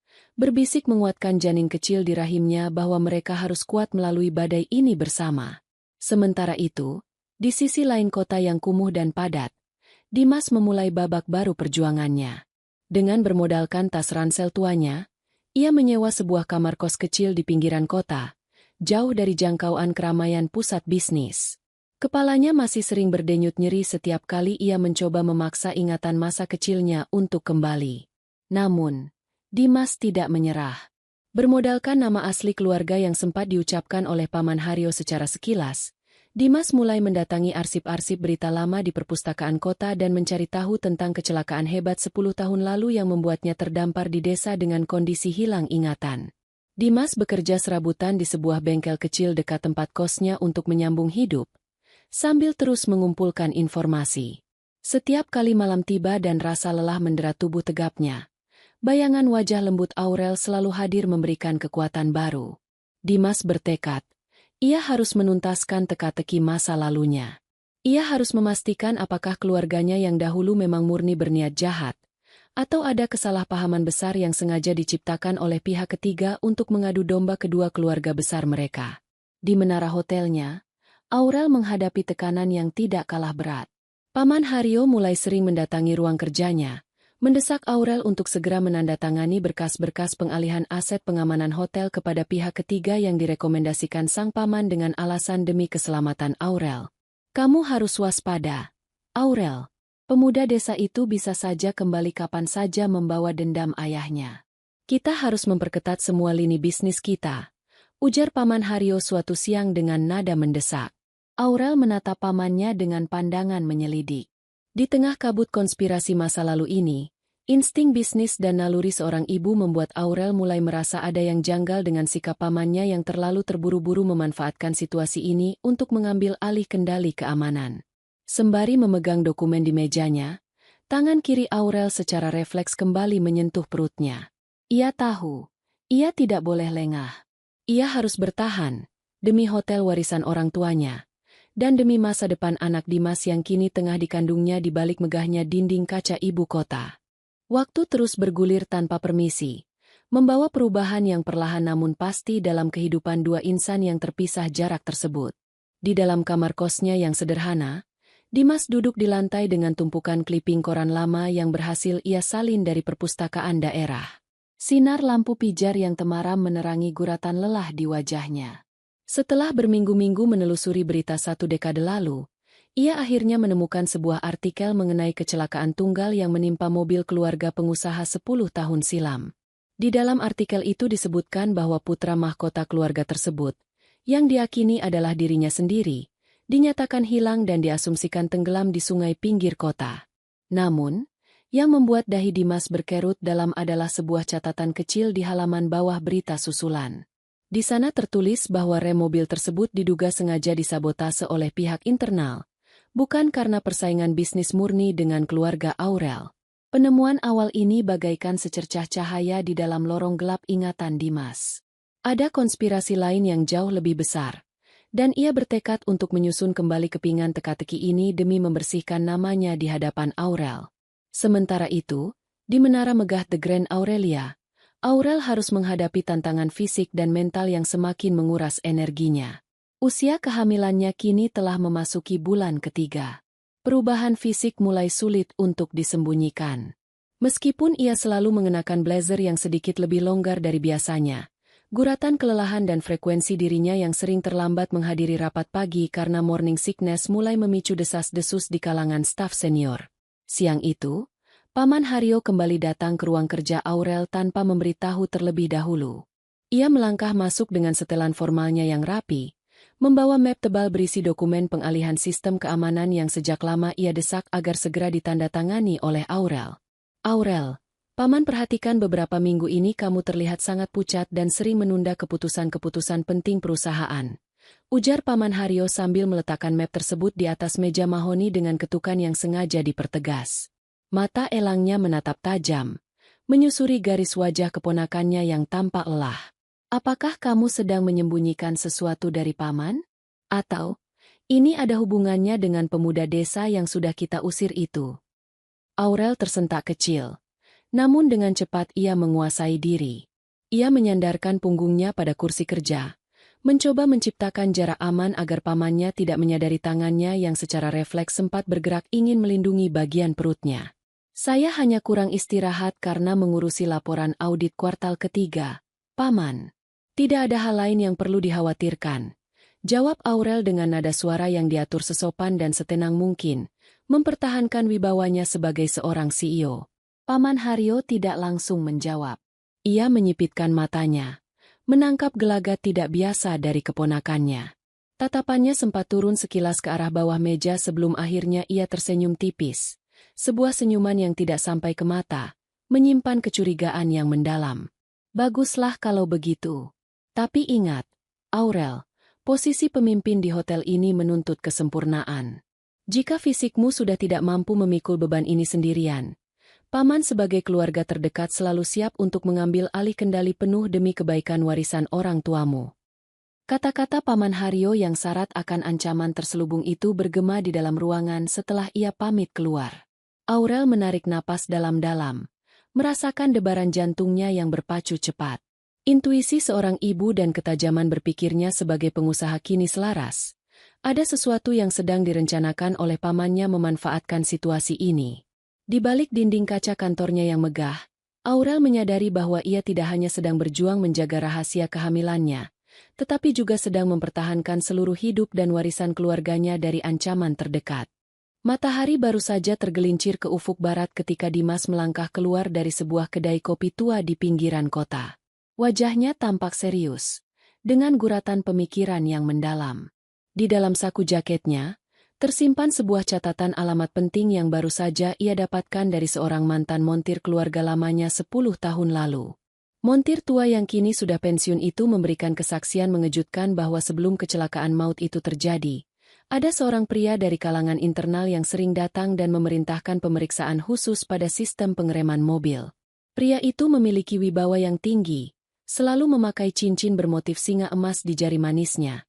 berbisik menguatkan janin kecil di rahimnya bahwa mereka harus kuat melalui badai ini bersama. Sementara itu, di sisi lain kota yang kumuh dan padat, Dimas memulai babak baru perjuangannya. Dengan bermodalkan tas ransel tuanya, ia menyewa sebuah kamar kos kecil di pinggiran kota, jauh dari jangkauan keramaian pusat bisnis. Kepalanya masih sering berdenyut nyeri setiap kali ia mencoba memaksa ingatan masa kecilnya untuk kembali. Namun, Dimas tidak menyerah. Bermodalkan nama asli keluarga yang sempat diucapkan oleh Paman Haryo secara sekilas, Dimas mulai mendatangi arsip-arsip berita lama di perpustakaan kota dan mencari tahu tentang kecelakaan hebat 10 tahun lalu yang membuatnya terdampar di desa dengan kondisi hilang ingatan. Dimas bekerja serabutan di sebuah bengkel kecil dekat tempat kosnya untuk menyambung hidup, sambil terus mengumpulkan informasi. Setiap kali malam tiba dan rasa lelah mendera tubuh tegapnya, bayangan wajah lembut Aurel selalu hadir memberikan kekuatan baru. Dimas bertekad, ia harus menuntaskan teka-teki masa lalunya. Ia harus memastikan apakah keluarganya yang dahulu memang murni berniat jahat, atau ada kesalahpahaman besar yang sengaja diciptakan oleh pihak ketiga untuk mengadu domba kedua keluarga besar mereka. Di menara hotelnya, Aurel menghadapi tekanan yang tidak kalah berat. Paman Haryo mulai sering mendatangi ruang kerjanya, mendesak Aurel untuk segera menandatangani berkas-berkas pengalihan aset pengamanan hotel kepada pihak ketiga yang direkomendasikan sang paman dengan alasan demi keselamatan Aurel. Kamu harus waspada, Aurel. Pemuda desa itu bisa saja kembali kapan saja membawa dendam ayahnya. Kita harus memperketat semua lini bisnis kita, ujar Paman Haryo suatu siang dengan nada mendesak. Aurel menatap pamannya dengan pandangan menyelidik. Di tengah kabut konspirasi masa lalu ini, insting bisnis dan naluri seorang ibu membuat Aurel mulai merasa ada yang janggal dengan sikap pamannya yang terlalu terburu-buru memanfaatkan situasi ini untuk mengambil alih kendali keamanan. Sembari memegang dokumen di mejanya, tangan kiri Aurel secara refleks kembali menyentuh perutnya. Ia tahu, ia tidak boleh lengah. Ia harus bertahan, demi hotel warisan orang tuanya, dan demi masa depan anak Dimas yang kini tengah dikandungnya di balik megahnya dinding kaca ibu kota. Waktu terus bergulir tanpa permisi, membawa perubahan yang perlahan namun pasti dalam kehidupan dua insan yang terpisah jarak tersebut. Di dalam kamar kosnya yang sederhana, Dimas duduk di lantai dengan tumpukan kliping koran lama yang berhasil ia salin dari perpustakaan daerah. Sinar lampu pijar yang temaram menerangi guratan lelah di wajahnya. Setelah berminggu-minggu menelusuri berita 1 dekade lalu, ia akhirnya menemukan sebuah artikel mengenai kecelakaan tunggal yang menimpa mobil keluarga pengusaha 10 tahun silam. Di dalam artikel itu disebutkan bahwa putra mahkota keluarga tersebut, yang diakini adalah dirinya sendiri, dinyatakan hilang dan diasumsikan tenggelam di sungai pinggir kota. Namun, yang membuat dahi Dimas berkerut dalam adalah sebuah catatan kecil di halaman bawah berita susulan. Di sana tertulis bahwa rem mobil tersebut diduga sengaja disabotase oleh pihak internal, bukan karena persaingan bisnis murni dengan keluarga Aurel. Penemuan awal ini bagaikan secercah cahaya di dalam lorong gelap ingatan Dimas. Ada konspirasi lain yang jauh lebih besar, dan ia bertekad untuk menyusun kembali kepingan teka-teki ini demi membersihkan namanya di hadapan Aurel. Sementara itu, di menara megah The Grand Aurelia, Aurel harus menghadapi tantangan fisik dan mental yang semakin menguras energinya. Usia kehamilannya kini telah memasuki bulan ketiga. Perubahan fisik mulai sulit untuk disembunyikan. Meskipun ia selalu mengenakan blazer yang sedikit lebih longgar dari biasanya, guratan kelelahan dan frekuensi dirinya yang sering terlambat menghadiri rapat pagi karena morning sickness mulai memicu desas-desus di kalangan staf senior. Siang itu, Paman Haryo kembali datang ke ruang kerja Aurel tanpa memberitahu terlebih dahulu. Ia melangkah masuk dengan setelan formalnya yang rapi, membawa map tebal berisi dokumen pengalihan sistem keamanan yang sejak lama ia desak agar segera ditandatangani oleh Aurel. Aurel, Paman perhatikan beberapa minggu ini kamu terlihat sangat pucat dan sering menunda keputusan-keputusan penting perusahaan, ujar Paman Haryo sambil meletakkan map tersebut di atas meja mahoni dengan ketukan yang sengaja dipertegas. Mata elangnya menatap tajam, menyusuri garis wajah keponakannya yang tampak lelah. Apakah kamu sedang menyembunyikan sesuatu dari Paman? Atau, ini ada hubungannya dengan pemuda desa yang sudah kita usir itu? Aurel tersentak kecil. Namun dengan cepat ia menguasai diri. Ia menyandarkan punggungnya pada kursi kerja, mencoba menciptakan jarak aman agar pamannya tidak menyadari tangannya yang secara refleks sempat bergerak ingin melindungi bagian perutnya. Saya hanya kurang istirahat karena mengurusi laporan audit kuartal ketiga, Paman. Tidak ada hal lain yang perlu dikhawatirkan, jawab Aurel dengan nada suara yang diatur sesopan dan setenang mungkin, mempertahankan wibawanya sebagai seorang CEO. Paman Haryo tidak langsung menjawab. Ia menyipitkan matanya, menangkap gelagat tidak biasa dari keponakannya. Tatapannya sempat turun sekilas ke arah bawah meja sebelum akhirnya ia tersenyum tipis. Sebuah senyuman yang tidak sampai ke mata, menyimpan kecurigaan yang mendalam. Baguslah kalau begitu. Tapi ingat, Aurel, posisi pemimpin di hotel ini menuntut kesempurnaan. Jika fisikmu sudah tidak mampu memikul beban ini sendirian, Paman sebagai keluarga terdekat selalu siap untuk mengambil alih kendali penuh demi kebaikan warisan orang tuamu. Kata-kata Paman Haryo yang syarat akan ancaman terselubung itu bergema di dalam ruangan setelah ia pamit keluar. Aurel menarik napas dalam-dalam, merasakan debaran jantungnya yang berpacu cepat. Intuisi seorang ibu dan ketajaman berpikirnya sebagai pengusaha kini selaras. Ada sesuatu yang sedang direncanakan oleh pamannya memanfaatkan situasi ini. Di balik dinding kaca kantornya yang megah, Aurel menyadari bahwa ia tidak hanya sedang berjuang menjaga rahasia kehamilannya, tetapi juga sedang mempertahankan seluruh hidup dan warisan keluarganya dari ancaman terdekat. Matahari baru saja tergelincir ke ufuk barat ketika Dimas melangkah keluar dari sebuah kedai kopi tua di pinggiran kota. Wajahnya tampak serius, dengan guratan pemikiran yang mendalam. Di dalam saku jaketnya, tersimpan sebuah catatan alamat penting yang baru saja ia dapatkan dari seorang mantan montir keluarga lamanya 10 tahun lalu. Montir tua yang kini sudah pensiun itu memberikan kesaksian mengejutkan bahwa sebelum kecelakaan maut itu terjadi, ada seorang pria dari kalangan internal yang sering datang dan memerintahkan pemeriksaan khusus pada sistem pengereman mobil. Pria itu memiliki wibawa yang tinggi, selalu memakai cincin bermotif singa emas di jari manisnya.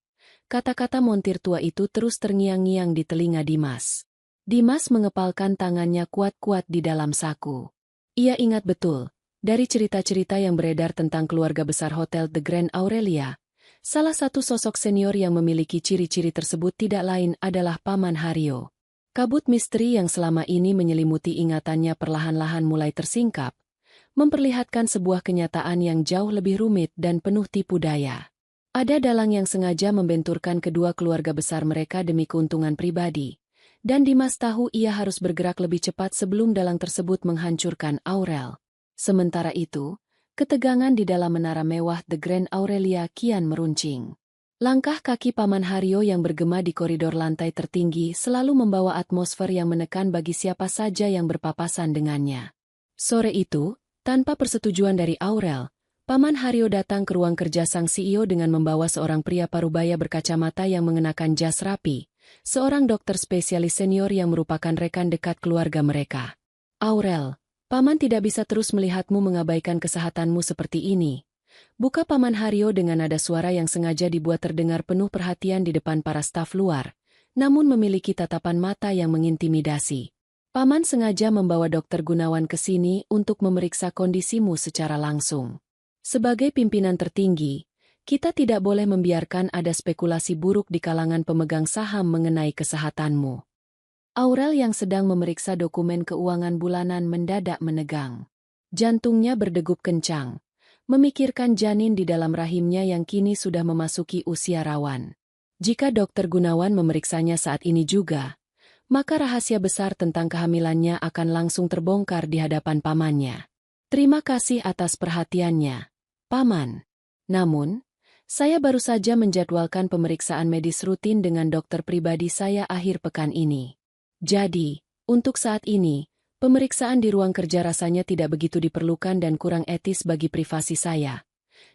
Kata-kata montir tua itu terus terngiang-ngiang di telinga Dimas. Dimas mengepalkan tangannya kuat-kuat di dalam saku. Ia ingat betul, dari cerita-cerita yang beredar tentang keluarga besar Hotel The Grand Aurelia, salah satu sosok senior yang memiliki ciri-ciri tersebut tidak lain adalah Paman Haryo. Kabut misteri yang selama ini menyelimuti ingatannya perlahan-lahan mulai tersingkap, memperlihatkan sebuah kenyataan yang jauh lebih rumit dan penuh tipu daya. Ada dalang yang sengaja membenturkan kedua keluarga besar mereka demi keuntungan pribadi, dan Dimas tahu ia harus bergerak lebih cepat sebelum dalang tersebut menghancurkan Aurel. Sementara itu, ketegangan di dalam menara mewah The Grand Aurelia kian meruncing. Langkah kaki Paman Haryo yang bergema di koridor lantai tertinggi selalu membawa atmosfer yang menekan bagi siapa saja yang berpapasan dengannya. Sore itu, tanpa persetujuan dari Aurel, Paman Haryo datang ke ruang kerja sang CEO dengan membawa seorang pria parubaya berkacamata yang mengenakan jas rapi, seorang dokter spesialis senior yang merupakan rekan dekat keluarga mereka. Aurel, Paman tidak bisa terus melihatmu mengabaikan kesehatanmu seperti ini. Buka Paman Haryo dengan nada suara yang sengaja dibuat terdengar penuh perhatian di depan para staf luar, namun memiliki tatapan mata yang mengintimidasi. Paman sengaja membawa Dokter Gunawan ke sini untuk memeriksa kondisimu secara langsung. Sebagai pimpinan tertinggi, kita tidak boleh membiarkan ada spekulasi buruk di kalangan pemegang saham mengenai kesehatanmu. Aurel yang sedang memeriksa dokumen keuangan bulanan mendadak menegang. Jantungnya berdegup kencang, memikirkan janin di dalam rahimnya yang kini sudah memasuki usia rawan. Jika Dokter Gunawan memeriksanya saat ini juga, maka rahasia besar tentang kehamilannya akan langsung terbongkar di hadapan pamannya. Terima kasih atas perhatiannya, Paman. Namun, saya baru saja menjadwalkan pemeriksaan medis rutin dengan dokter pribadi saya akhir pekan ini. Jadi, untuk saat ini, pemeriksaan di ruang kerja rasanya tidak begitu diperlukan dan kurang etis bagi privasi saya.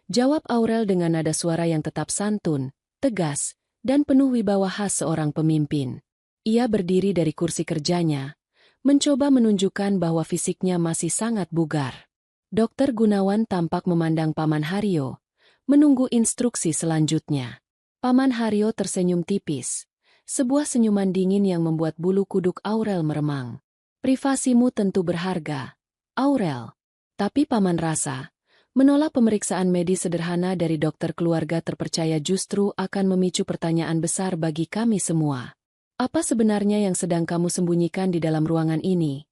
Jawab Aurel dengan nada suara yang tetap santun, tegas, dan penuh wibawa khas seorang pemimpin. Ia berdiri dari kursi kerjanya, mencoba menunjukkan bahwa fisiknya masih sangat bugar. Dokter Gunawan tampak memandang Paman Haryo, menunggu instruksi selanjutnya. Paman Haryo tersenyum tipis, sebuah senyuman dingin yang membuat bulu kuduk Aurel meremang. Privasimu tentu berharga, Aurel. Tapi Paman rasa, menolak pemeriksaan medis sederhana dari dokter keluarga terpercaya justru akan memicu pertanyaan besar bagi kami semua. Apa sebenarnya yang sedang kamu sembunyikan di dalam ruangan ini?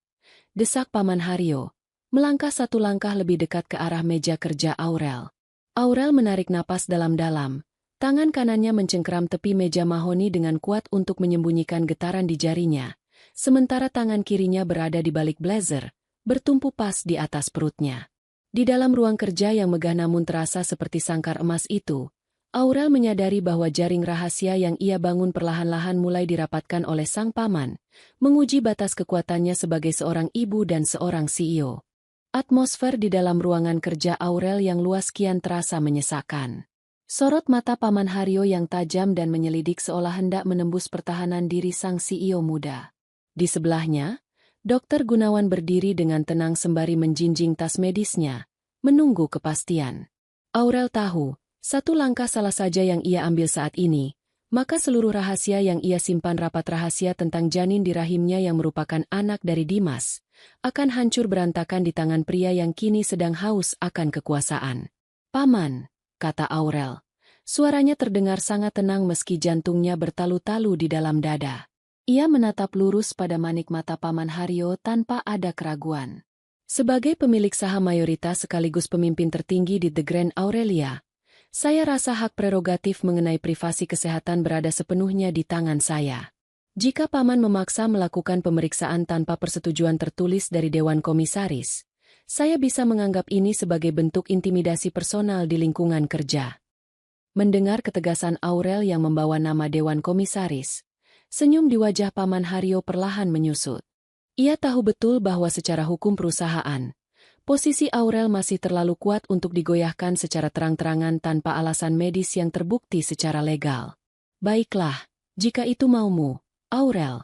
Desak Paman Haryo, melangkah satu langkah lebih dekat ke arah meja kerja Aurel. Aurel menarik napas dalam-dalam, tangan kanannya mencengkeram tepi meja mahoni dengan kuat untuk menyembunyikan getaran di jarinya, sementara tangan kirinya berada di balik blazer, bertumpu pas di atas perutnya. Di dalam ruang kerja yang megah namun terasa seperti sangkar emas itu, Aurel menyadari bahwa jaring rahasia yang ia bangun perlahan-lahan mulai dirapatkan oleh sang paman, menguji batas kekuatannya sebagai seorang ibu dan seorang CEO. Atmosfer di dalam ruangan kerja Aurel yang luas kian terasa menyesakan. Sorot mata Paman Haryo yang tajam dan menyelidik seolah hendak menembus pertahanan diri sang CEO muda. Di sebelahnya, Dokter Gunawan berdiri dengan tenang sembari menjinjing tas medisnya, menunggu kepastian. Aurel tahu, satu langkah salah saja yang ia ambil saat ini, maka seluruh rahasia yang ia simpan, rapat rahasia tentang janin di rahimnya yang merupakan anak dari Dimas, akan hancur berantakan di tangan pria yang kini sedang haus akan kekuasaan. "Paman," kata Aurel. Suaranya terdengar sangat tenang meski jantungnya bertalu-talu di dalam dada. Ia menatap lurus pada manik mata Paman Haryo tanpa ada keraguan. Sebagai pemilik saham mayoritas sekaligus pemimpin tertinggi di The Grand Aurelia, saya rasa hak prerogatif mengenai privasi kesehatan berada sepenuhnya di tangan saya. Jika Paman memaksa melakukan pemeriksaan tanpa persetujuan tertulis dari Dewan Komisaris, saya bisa menganggap ini sebagai bentuk intimidasi personal di lingkungan kerja. Mendengar ketegasan Aurel yang membawa nama Dewan Komisaris, senyum di wajah Paman Haryo perlahan menyusut. Ia tahu betul bahwa secara hukum perusahaan, posisi Aurel masih terlalu kuat untuk digoyahkan secara terang-terangan tanpa alasan medis yang terbukti secara legal. "Baiklah, jika itu maumu, Aurel,"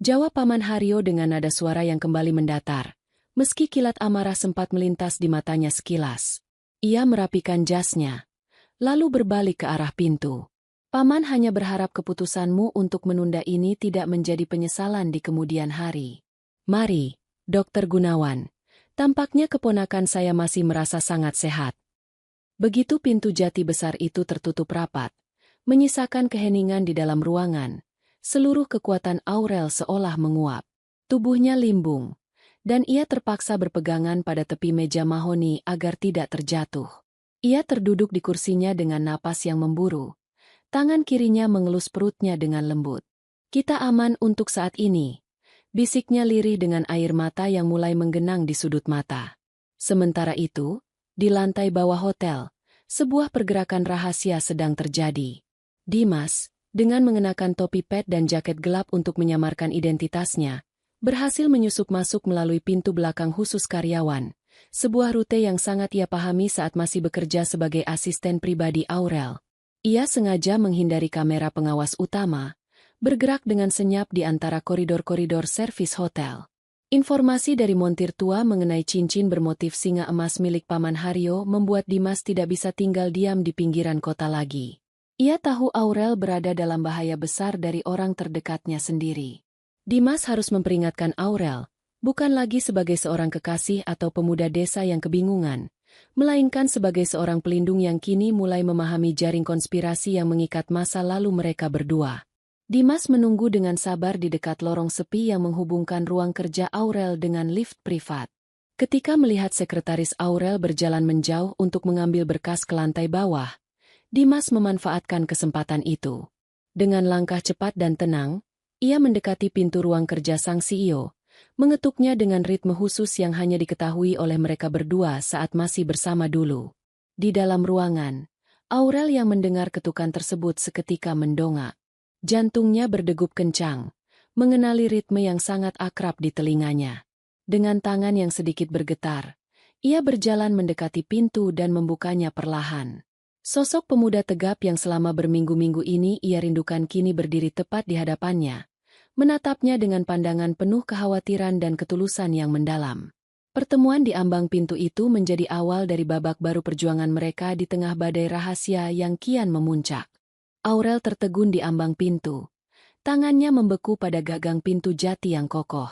jawab Paman Haryo dengan nada suara yang kembali mendatar, meski kilat amarah sempat melintas di matanya sekilas. Ia merapikan jasnya, lalu berbalik ke arah pintu. "Paman hanya berharap keputusanmu untuk menunda ini tidak menjadi penyesalan di kemudian hari. Mari, Dokter Gunawan. Tampaknya keponakan saya masih merasa sangat sehat." Begitu pintu jati besar itu tertutup rapat, menyisakan keheningan di dalam ruangan, seluruh kekuatan Aurel seolah menguap. Tubuhnya limbung, dan ia terpaksa berpegangan pada tepi meja mahoni agar tidak terjatuh. Ia terduduk di kursinya dengan napas yang memburu. Tangan kirinya mengelus perutnya dengan lembut. "Kita aman untuk saat ini," bisiknya lirih dengan air mata yang mulai menggenang di sudut mata. Sementara itu, di lantai bawah hotel, sebuah pergerakan rahasia sedang terjadi. Dimas, dengan mengenakan topi pet dan jaket gelap untuk menyamarkan identitasnya, berhasil menyusup masuk melalui pintu belakang khusus karyawan, sebuah rute yang sangat ia pahami saat masih bekerja sebagai asisten pribadi Aurel. Ia sengaja menghindari kamera pengawas utama, bergerak dengan senyap di antara koridor-koridor servis hotel. Informasi dari montir tua mengenai cincin bermotif singa emas milik Paman Haryo membuat Dimas tidak bisa tinggal diam di pinggiran kota lagi. Ia tahu Aurel berada dalam bahaya besar dari orang terdekatnya sendiri. Dimas harus memperingatkan Aurel, bukan lagi sebagai seorang kekasih atau pemuda desa yang kebingungan, melainkan sebagai seorang pelindung yang kini mulai memahami jaring konspirasi yang mengikat masa lalu mereka berdua. Dimas menunggu dengan sabar di dekat lorong sepi yang menghubungkan ruang kerja Aurel dengan lift privat. Ketika melihat sekretaris Aurel berjalan menjauh untuk mengambil berkas ke lantai bawah, Dimas memanfaatkan kesempatan itu. Dengan langkah cepat dan tenang, ia mendekati pintu ruang kerja sang CEO, mengetuknya dengan ritme khusus yang hanya diketahui oleh mereka berdua saat masih bersama dulu. Di dalam ruangan, Aurel yang mendengar ketukan tersebut seketika mendongak. Jantungnya berdegup kencang, mengenali ritme yang sangat akrab di telinganya. Dengan tangan yang sedikit bergetar, ia berjalan mendekati pintu dan membukanya perlahan. Sosok pemuda tegap yang selama berminggu-minggu ini ia rindukan kini berdiri tepat di hadapannya, menatapnya dengan pandangan penuh kekhawatiran dan ketulusan yang mendalam. Pertemuan di ambang pintu itu menjadi awal dari babak baru perjuangan mereka di tengah badai rahasia yang kian memuncak. Aurel tertegun di ambang pintu. Tangannya membeku pada gagang pintu jati yang kokoh.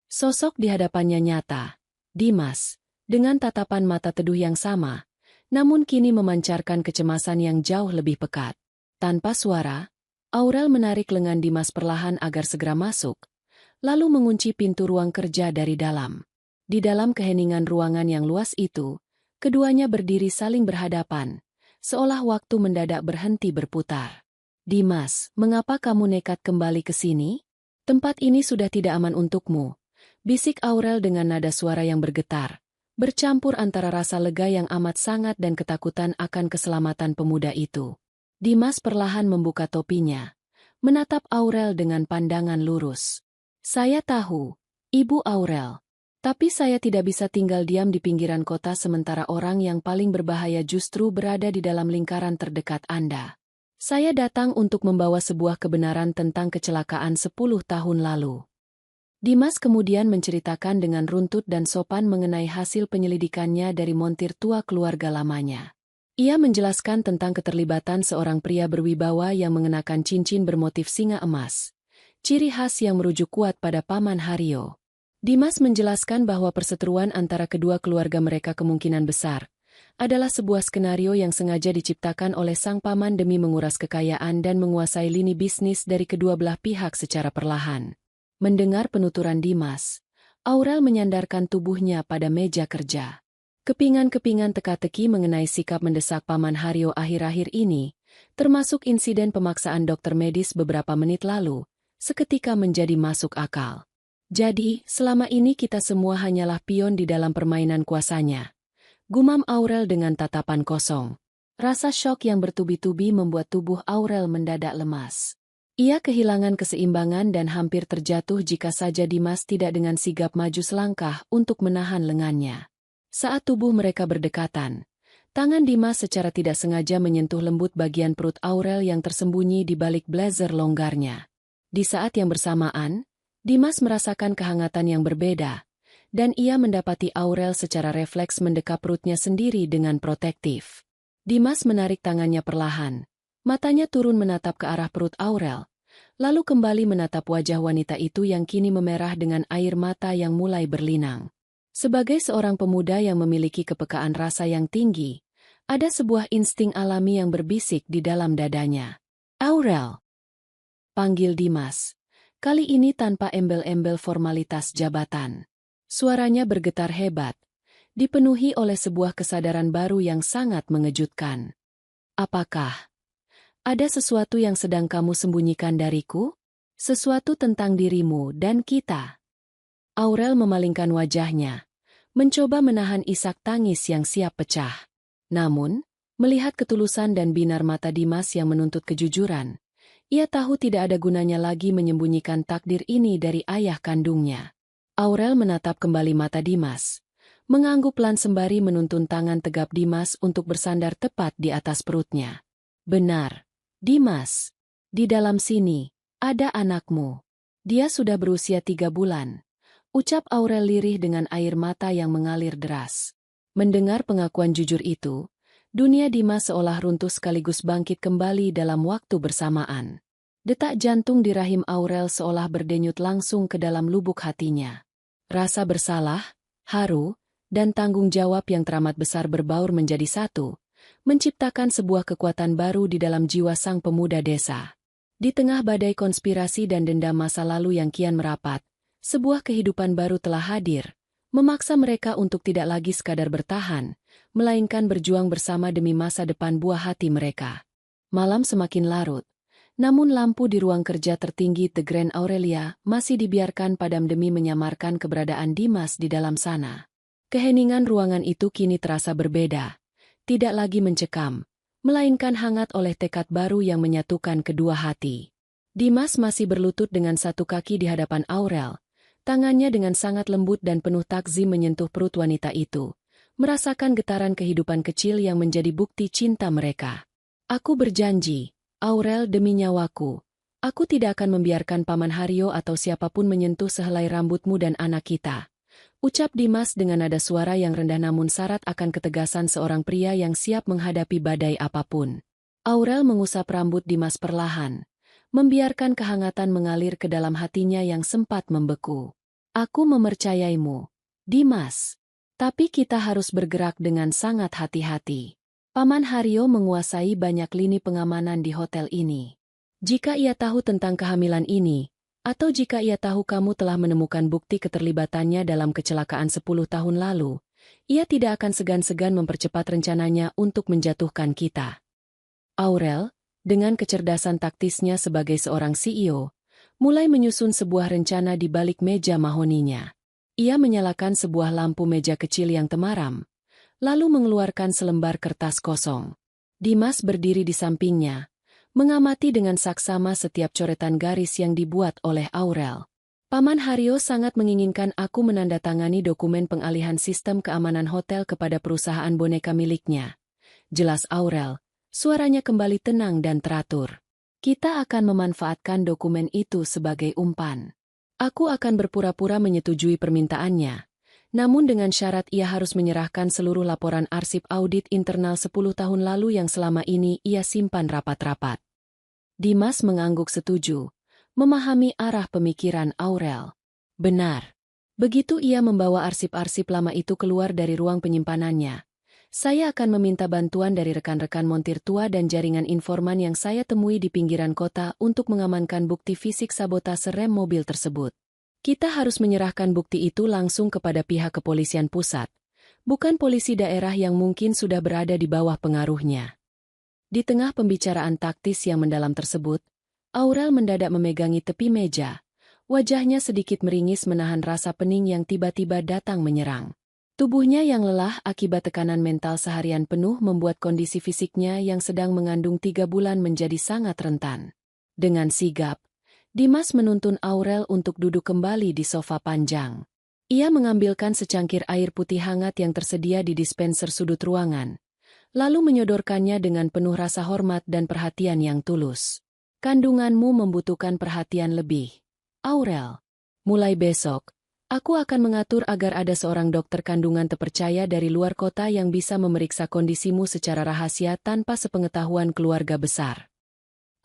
Sosok di hadapannya nyata, Dimas, dengan tatapan mata teduh yang sama, namun kini memancarkan kecemasan yang jauh lebih pekat. Tanpa suara, Aurel menarik lengan Dimas perlahan agar segera masuk, lalu mengunci pintu ruang kerja dari dalam. Di dalam keheningan ruangan yang luas itu, keduanya berdiri saling berhadapan, seolah waktu mendadak berhenti berputar. "Dimas, mengapa kamu nekat kembali ke sini? Tempat ini sudah tidak aman untukmu," bisik Aurel dengan nada suara yang bergetar, bercampur antara rasa lega yang amat sangat dan ketakutan akan keselamatan pemuda itu. Dimas perlahan membuka topinya, menatap Aurel dengan pandangan lurus. "Saya tahu, Ibu Aurel. Tapi saya tidak bisa tinggal diam di pinggiran kota sementara orang yang paling berbahaya justru berada di dalam lingkaran terdekat Anda. Saya datang untuk membawa sebuah kebenaran tentang kecelakaan 10 tahun lalu. Dimas kemudian menceritakan dengan runtut dan sopan mengenai hasil penyelidikannya dari montir tua keluarga lamanya. Ia menjelaskan tentang keterlibatan seorang pria berwibawa yang mengenakan cincin bermotif singa emas, ciri khas yang merujuk kuat pada Paman Haryo. Dimas menjelaskan bahwa perseteruan antara kedua keluarga mereka kemungkinan besar adalah sebuah skenario yang sengaja diciptakan oleh sang paman demi menguras kekayaan dan menguasai lini bisnis dari kedua belah pihak secara perlahan. Mendengar penuturan Dimas, Aurel menyandarkan tubuhnya pada meja kerja. Kepingan-kepingan teka-teki mengenai sikap mendesak Paman Haryo akhir-akhir ini, termasuk insiden pemaksaan dokter medis beberapa menit lalu, seketika menjadi masuk akal. Jadi, selama ini kita semua hanyalah pion di dalam permainan kuasanya. Gumam Aurel dengan tatapan kosong. Rasa syok yang bertubi-tubi membuat tubuh Aurel mendadak lemas. Ia kehilangan keseimbangan dan hampir terjatuh jika saja Dimas tidak dengan sigap maju selangkah untuk menahan lengannya. Saat tubuh mereka berdekatan, tangan Dimas secara tidak sengaja menyentuh lembut bagian perut Aurel yang tersembunyi di balik blazer longgarnya. Di saat yang bersamaan, Dimas merasakan kehangatan yang berbeda, dan ia mendapati Aurel secara refleks mendekap perutnya sendiri dengan protektif. Dimas menarik tangannya perlahan, matanya turun menatap ke arah perut Aurel, lalu kembali menatap wajah wanita itu yang kini memerah dengan air mata yang mulai berlinang. Sebagai seorang pemuda yang memiliki kepekaan rasa yang tinggi, ada sebuah insting alami yang berbisik di dalam dadanya. "Aurel!" panggil Dimas. Kali ini tanpa embel-embel formalitas jabatan. Suaranya bergetar hebat, dipenuhi oleh sebuah kesadaran baru yang sangat mengejutkan. "Apakah ada sesuatu yang sedang kamu sembunyikan dariku? Sesuatu tentang dirimu dan kita?" Aurel memalingkan wajahnya, mencoba menahan isak tangis yang siap pecah. Namun, melihat ketulusan dan binar mata Dimas yang menuntut kejujuran, ia tahu tidak ada gunanya lagi menyembunyikan takdir ini dari ayah kandungnya. Aurel menatap kembali mata Dimas, mengangguk pelan sembari menuntun tangan tegap Dimas untuk bersandar tepat di atas perutnya. "Benar, Dimas. Di dalam sini, ada anakmu. Dia sudah berusia 3 bulan. Ucap Aurel lirih dengan air mata yang mengalir deras. Mendengar pengakuan jujur itu, dunia Dimas seolah runtuh sekaligus bangkit kembali dalam waktu bersamaan. Detak jantung di rahim Aurel seolah berdenyut langsung ke dalam lubuk hatinya. Rasa bersalah, haru, dan tanggung jawab yang teramat besar berbaur menjadi satu, menciptakan sebuah kekuatan baru di dalam jiwa sang pemuda desa. Di tengah badai konspirasi dan dendam masa lalu yang kian merapat, sebuah kehidupan baru telah hadir, memaksa mereka untuk tidak lagi sekadar bertahan, melainkan berjuang bersama demi masa depan buah hati mereka. Malam semakin larut, namun lampu di ruang kerja tertinggi The Grand Aurelia masih dibiarkan padam demi menyamarkan keberadaan Dimas di dalam sana. Keheningan ruangan itu kini terasa berbeda, tidak lagi mencekam, melainkan hangat oleh tekad baru yang menyatukan kedua hati. Dimas masih berlutut dengan satu kaki di hadapan Aurel, tangannya dengan sangat lembut dan penuh takzim menyentuh perut wanita itu, merasakan getaran kehidupan kecil yang menjadi bukti cinta mereka. "Aku berjanji, Aurel, demi nyawaku, aku tidak akan membiarkan Paman Haryo atau siapapun menyentuh sehelai rambutmu dan anak kita," ucap Dimas dengan nada suara yang rendah namun syarat akan ketegasan seorang pria yang siap menghadapi badai apapun. Aurel mengusap rambut Dimas perlahan, membiarkan kehangatan mengalir ke dalam hatinya yang sempat membeku. "Aku mempercayaimu, Dimas. Tapi kita harus bergerak dengan sangat hati-hati. Paman Haryo menguasai banyak lini pengamanan di hotel ini. Jika ia tahu tentang kehamilan ini, atau jika ia tahu kamu telah menemukan bukti keterlibatannya dalam kecelakaan 10 tahun lalu, ia tidak akan segan-segan mempercepat rencananya untuk menjatuhkan kita." Aurel, dengan kecerdasan taktisnya sebagai seorang CEO, mulai menyusun sebuah rencana di balik meja mahoninya. Ia menyalakan sebuah lampu meja kecil yang temaram, lalu mengeluarkan selembar kertas kosong. Dimas berdiri di sampingnya, mengamati dengan saksama setiap coretan garis yang dibuat oleh Aurel. Paman Haryo sangat menginginkan aku menandatangani dokumen pengalihan sistem keamanan hotel kepada perusahaan boneka miliknya. Jelas Aurel, suaranya kembali tenang dan teratur. Kita akan memanfaatkan dokumen itu sebagai umpan. Aku akan berpura-pura menyetujui permintaannya. Namun dengan syarat ia harus menyerahkan seluruh laporan arsip audit internal 10 tahun lalu yang selama ini ia simpan rapat-rapat. Dimas mengangguk setuju, memahami arah pemikiran Aurel. Benar. Begitu ia membawa arsip-arsip lama itu keluar dari ruang penyimpanannya, saya akan meminta bantuan dari rekan-rekan montir tua dan jaringan informan yang saya temui di pinggiran kota untuk mengamankan bukti fisik sabotase rem mobil tersebut. Kita harus menyerahkan bukti itu langsung kepada pihak kepolisian pusat, bukan polisi daerah yang mungkin sudah berada di bawah pengaruhnya. Di tengah pembicaraan taktis yang mendalam tersebut, Aurel mendadak memegangi tepi meja. Wajahnya sedikit meringis menahan rasa pening yang tiba-tiba datang menyerang. Tubuhnya yang lelah akibat tekanan mental seharian penuh membuat kondisi fisiknya yang sedang mengandung 3 bulan menjadi sangat rentan. Dengan sigap, Dimas menuntun Aurel untuk duduk kembali di sofa panjang. Ia mengambilkan secangkir air putih hangat yang tersedia di dispenser sudut ruangan, lalu menyodorkannya dengan penuh rasa hormat dan perhatian yang tulus. Kandunganmu membutuhkan perhatian lebih, Aurel. Mulai besok, aku akan mengatur agar ada seorang dokter kandungan terpercaya dari luar kota yang bisa memeriksa kondisimu secara rahasia tanpa sepengetahuan keluarga besar.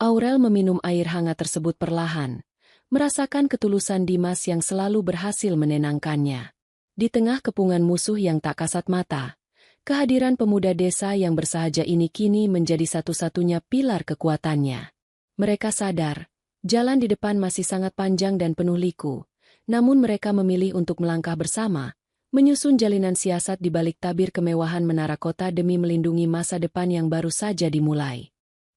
Aurel meminum air hangat tersebut perlahan, merasakan ketulusan Dimas yang selalu berhasil menenangkannya. Di tengah kepungan musuh yang tak kasat mata, kehadiran pemuda desa yang bersahaja ini kini menjadi satu-satunya pilar kekuatannya. Mereka sadar, jalan di depan masih sangat panjang dan penuh liku, namun mereka memilih untuk melangkah bersama, menyusun jalinan siasat di balik tabir kemewahan menara kota demi melindungi masa depan yang baru saja dimulai.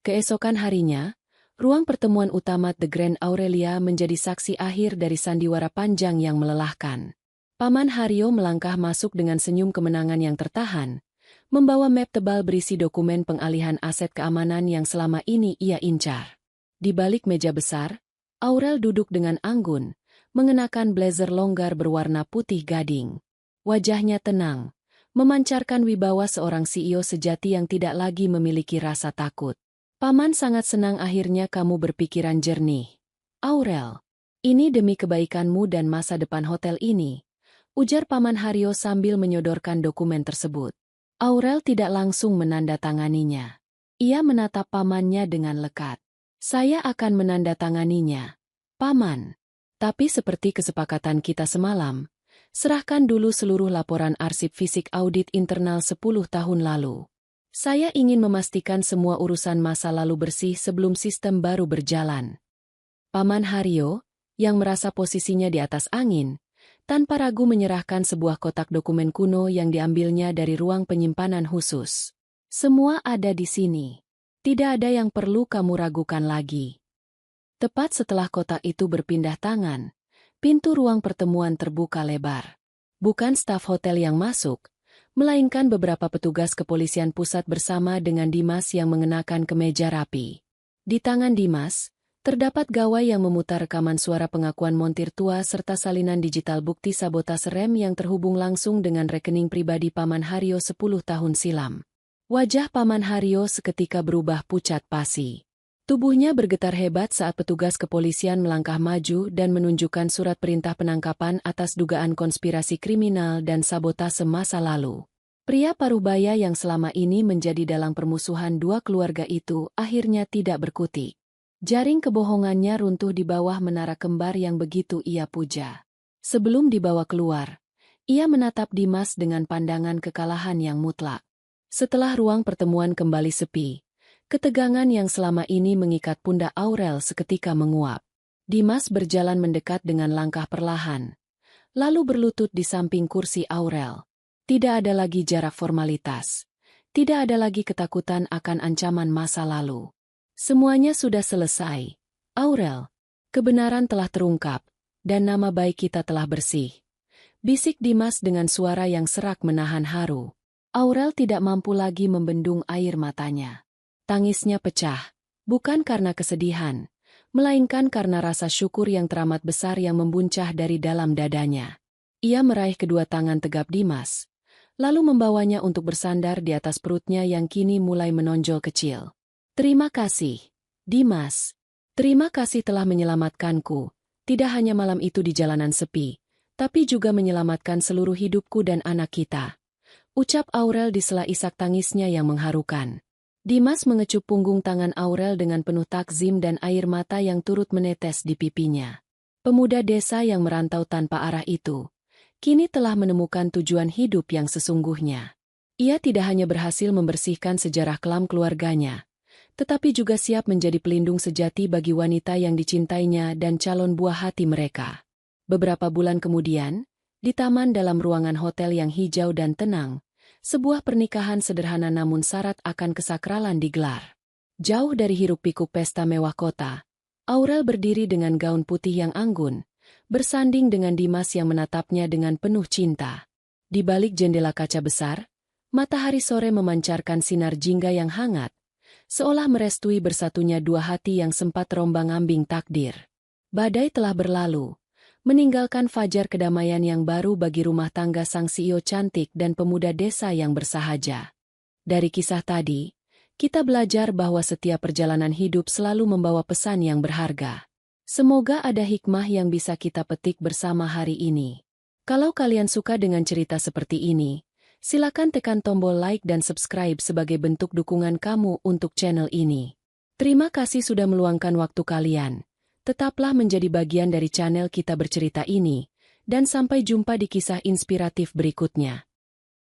Keesokan harinya, ruang pertemuan utama The Grand Aurelia menjadi saksi akhir dari sandiwara panjang yang melelahkan. Paman Haryo melangkah masuk dengan senyum kemenangan yang tertahan, membawa map tebal berisi dokumen pengalihan aset keamanan yang selama ini ia incar. Di balik meja besar, Aurel duduk dengan anggun, mengenakan blazer longgar berwarna putih gading. Wajahnya tenang, memancarkan wibawa seorang CEO sejati yang tidak lagi memiliki rasa takut. Paman sangat senang akhirnya kamu berpikiran jernih. Aurel, ini demi kebaikanmu dan masa depan hotel ini, ujar Paman Haryo sambil menyodorkan dokumen tersebut. Aurel tidak langsung menandatanganinya. Ia menatap pamannya dengan lekat. Saya akan menandatanganinya, Paman. Tapi seperti kesepakatan kita semalam, serahkan dulu seluruh laporan arsip fisik audit internal 10 tahun lalu. Saya ingin memastikan semua urusan masa lalu bersih sebelum sistem baru berjalan. Paman Haryo, yang merasa posisinya di atas angin, tanpa ragu menyerahkan sebuah kotak dokumen kuno yang diambilnya dari ruang penyimpanan khusus. Semua ada di sini. Tidak ada yang perlu kamu ragukan lagi. Tepat setelah kotak itu berpindah tangan, pintu ruang pertemuan terbuka lebar. Bukan staf hotel yang masuk, melainkan beberapa petugas kepolisian pusat bersama dengan Dimas yang mengenakan kemeja rapi. Di tangan Dimas, terdapat gawai yang memutar rekaman suara pengakuan montir tua serta salinan digital bukti sabotase rem yang terhubung langsung dengan rekening pribadi Paman Haryo 10 tahun silam. Wajah Paman Haryo seketika berubah pucat pasi. Tubuhnya bergetar hebat saat petugas kepolisian melangkah maju dan menunjukkan surat perintah penangkapan atas dugaan konspirasi kriminal dan sabotase masa lalu. Pria parubaya yang selama ini menjadi dalang permusuhan dua keluarga itu akhirnya tidak berkutik. Jaring kebohongannya runtuh di bawah menara kembar yang begitu ia puja. Sebelum dibawa keluar, ia menatap Dimas dengan pandangan kekalahan yang mutlak. Setelah ruang pertemuan kembali sepi, ketegangan yang selama ini mengikat pundak Aurel seketika menguap. Dimas berjalan mendekat dengan langkah perlahan, lalu berlutut di samping kursi Aurel. Tidak ada lagi jarak formalitas. Tidak ada lagi ketakutan akan ancaman masa lalu. Semuanya sudah selesai. Aurel, kebenaran telah terungkap, dan nama baik kita telah bersih. Bisik Dimas dengan suara yang serak menahan haru. Aurel tidak mampu lagi membendung air matanya. Tangisnya pecah, bukan karena kesedihan, melainkan karena rasa syukur yang teramat besar yang membuncah dari dalam dadanya. Ia meraih kedua tangan tegap Dimas, lalu membawanya untuk bersandar di atas perutnya yang kini mulai menonjol kecil. Terima kasih, Dimas. Terima kasih telah menyelamatkanku, tidak hanya malam itu di jalanan sepi, tapi juga menyelamatkan seluruh hidupku dan anak kita. Ucap Aurel di sela isak tangisnya yang mengharukan. Dimas mengecup punggung tangan Aurel dengan penuh takzim dan air mata yang turut menetes di pipinya. Pemuda desa yang merantau tanpa arah itu, kini telah menemukan tujuan hidup yang sesungguhnya. Ia tidak hanya berhasil membersihkan sejarah kelam keluarganya, tetapi juga siap menjadi pelindung sejati bagi wanita yang dicintainya dan calon buah hati mereka. Beberapa bulan kemudian, di taman dalam ruangan hotel yang hijau dan tenang, sebuah pernikahan sederhana namun syarat akan kesakralan digelar. Jauh dari hiruk-pikuk pesta mewah kota, Aurel berdiri dengan gaun putih yang anggun, bersanding dengan Dimas yang menatapnya dengan penuh cinta. Di balik jendela kaca besar, matahari sore memancarkan sinar jingga yang hangat, seolah merestui bersatunya dua hati yang sempat rombang-ambing takdir. Badai telah berlalu, meninggalkan fajar kedamaian yang baru bagi rumah tangga sang CEO cantik dan pemuda desa yang bersahaja. Dari kisah tadi, kita belajar bahwa setiap perjalanan hidup selalu membawa pesan yang berharga. Semoga ada hikmah yang bisa kita petik bersama hari ini. Kalau kalian suka dengan cerita seperti ini, silakan tekan tombol like dan subscribe sebagai bentuk dukungan kamu untuk channel ini. Terima kasih sudah meluangkan waktu kalian. Tetaplah menjadi bagian dari channel Kita Bercerita ini, dan sampai jumpa di kisah inspiratif berikutnya.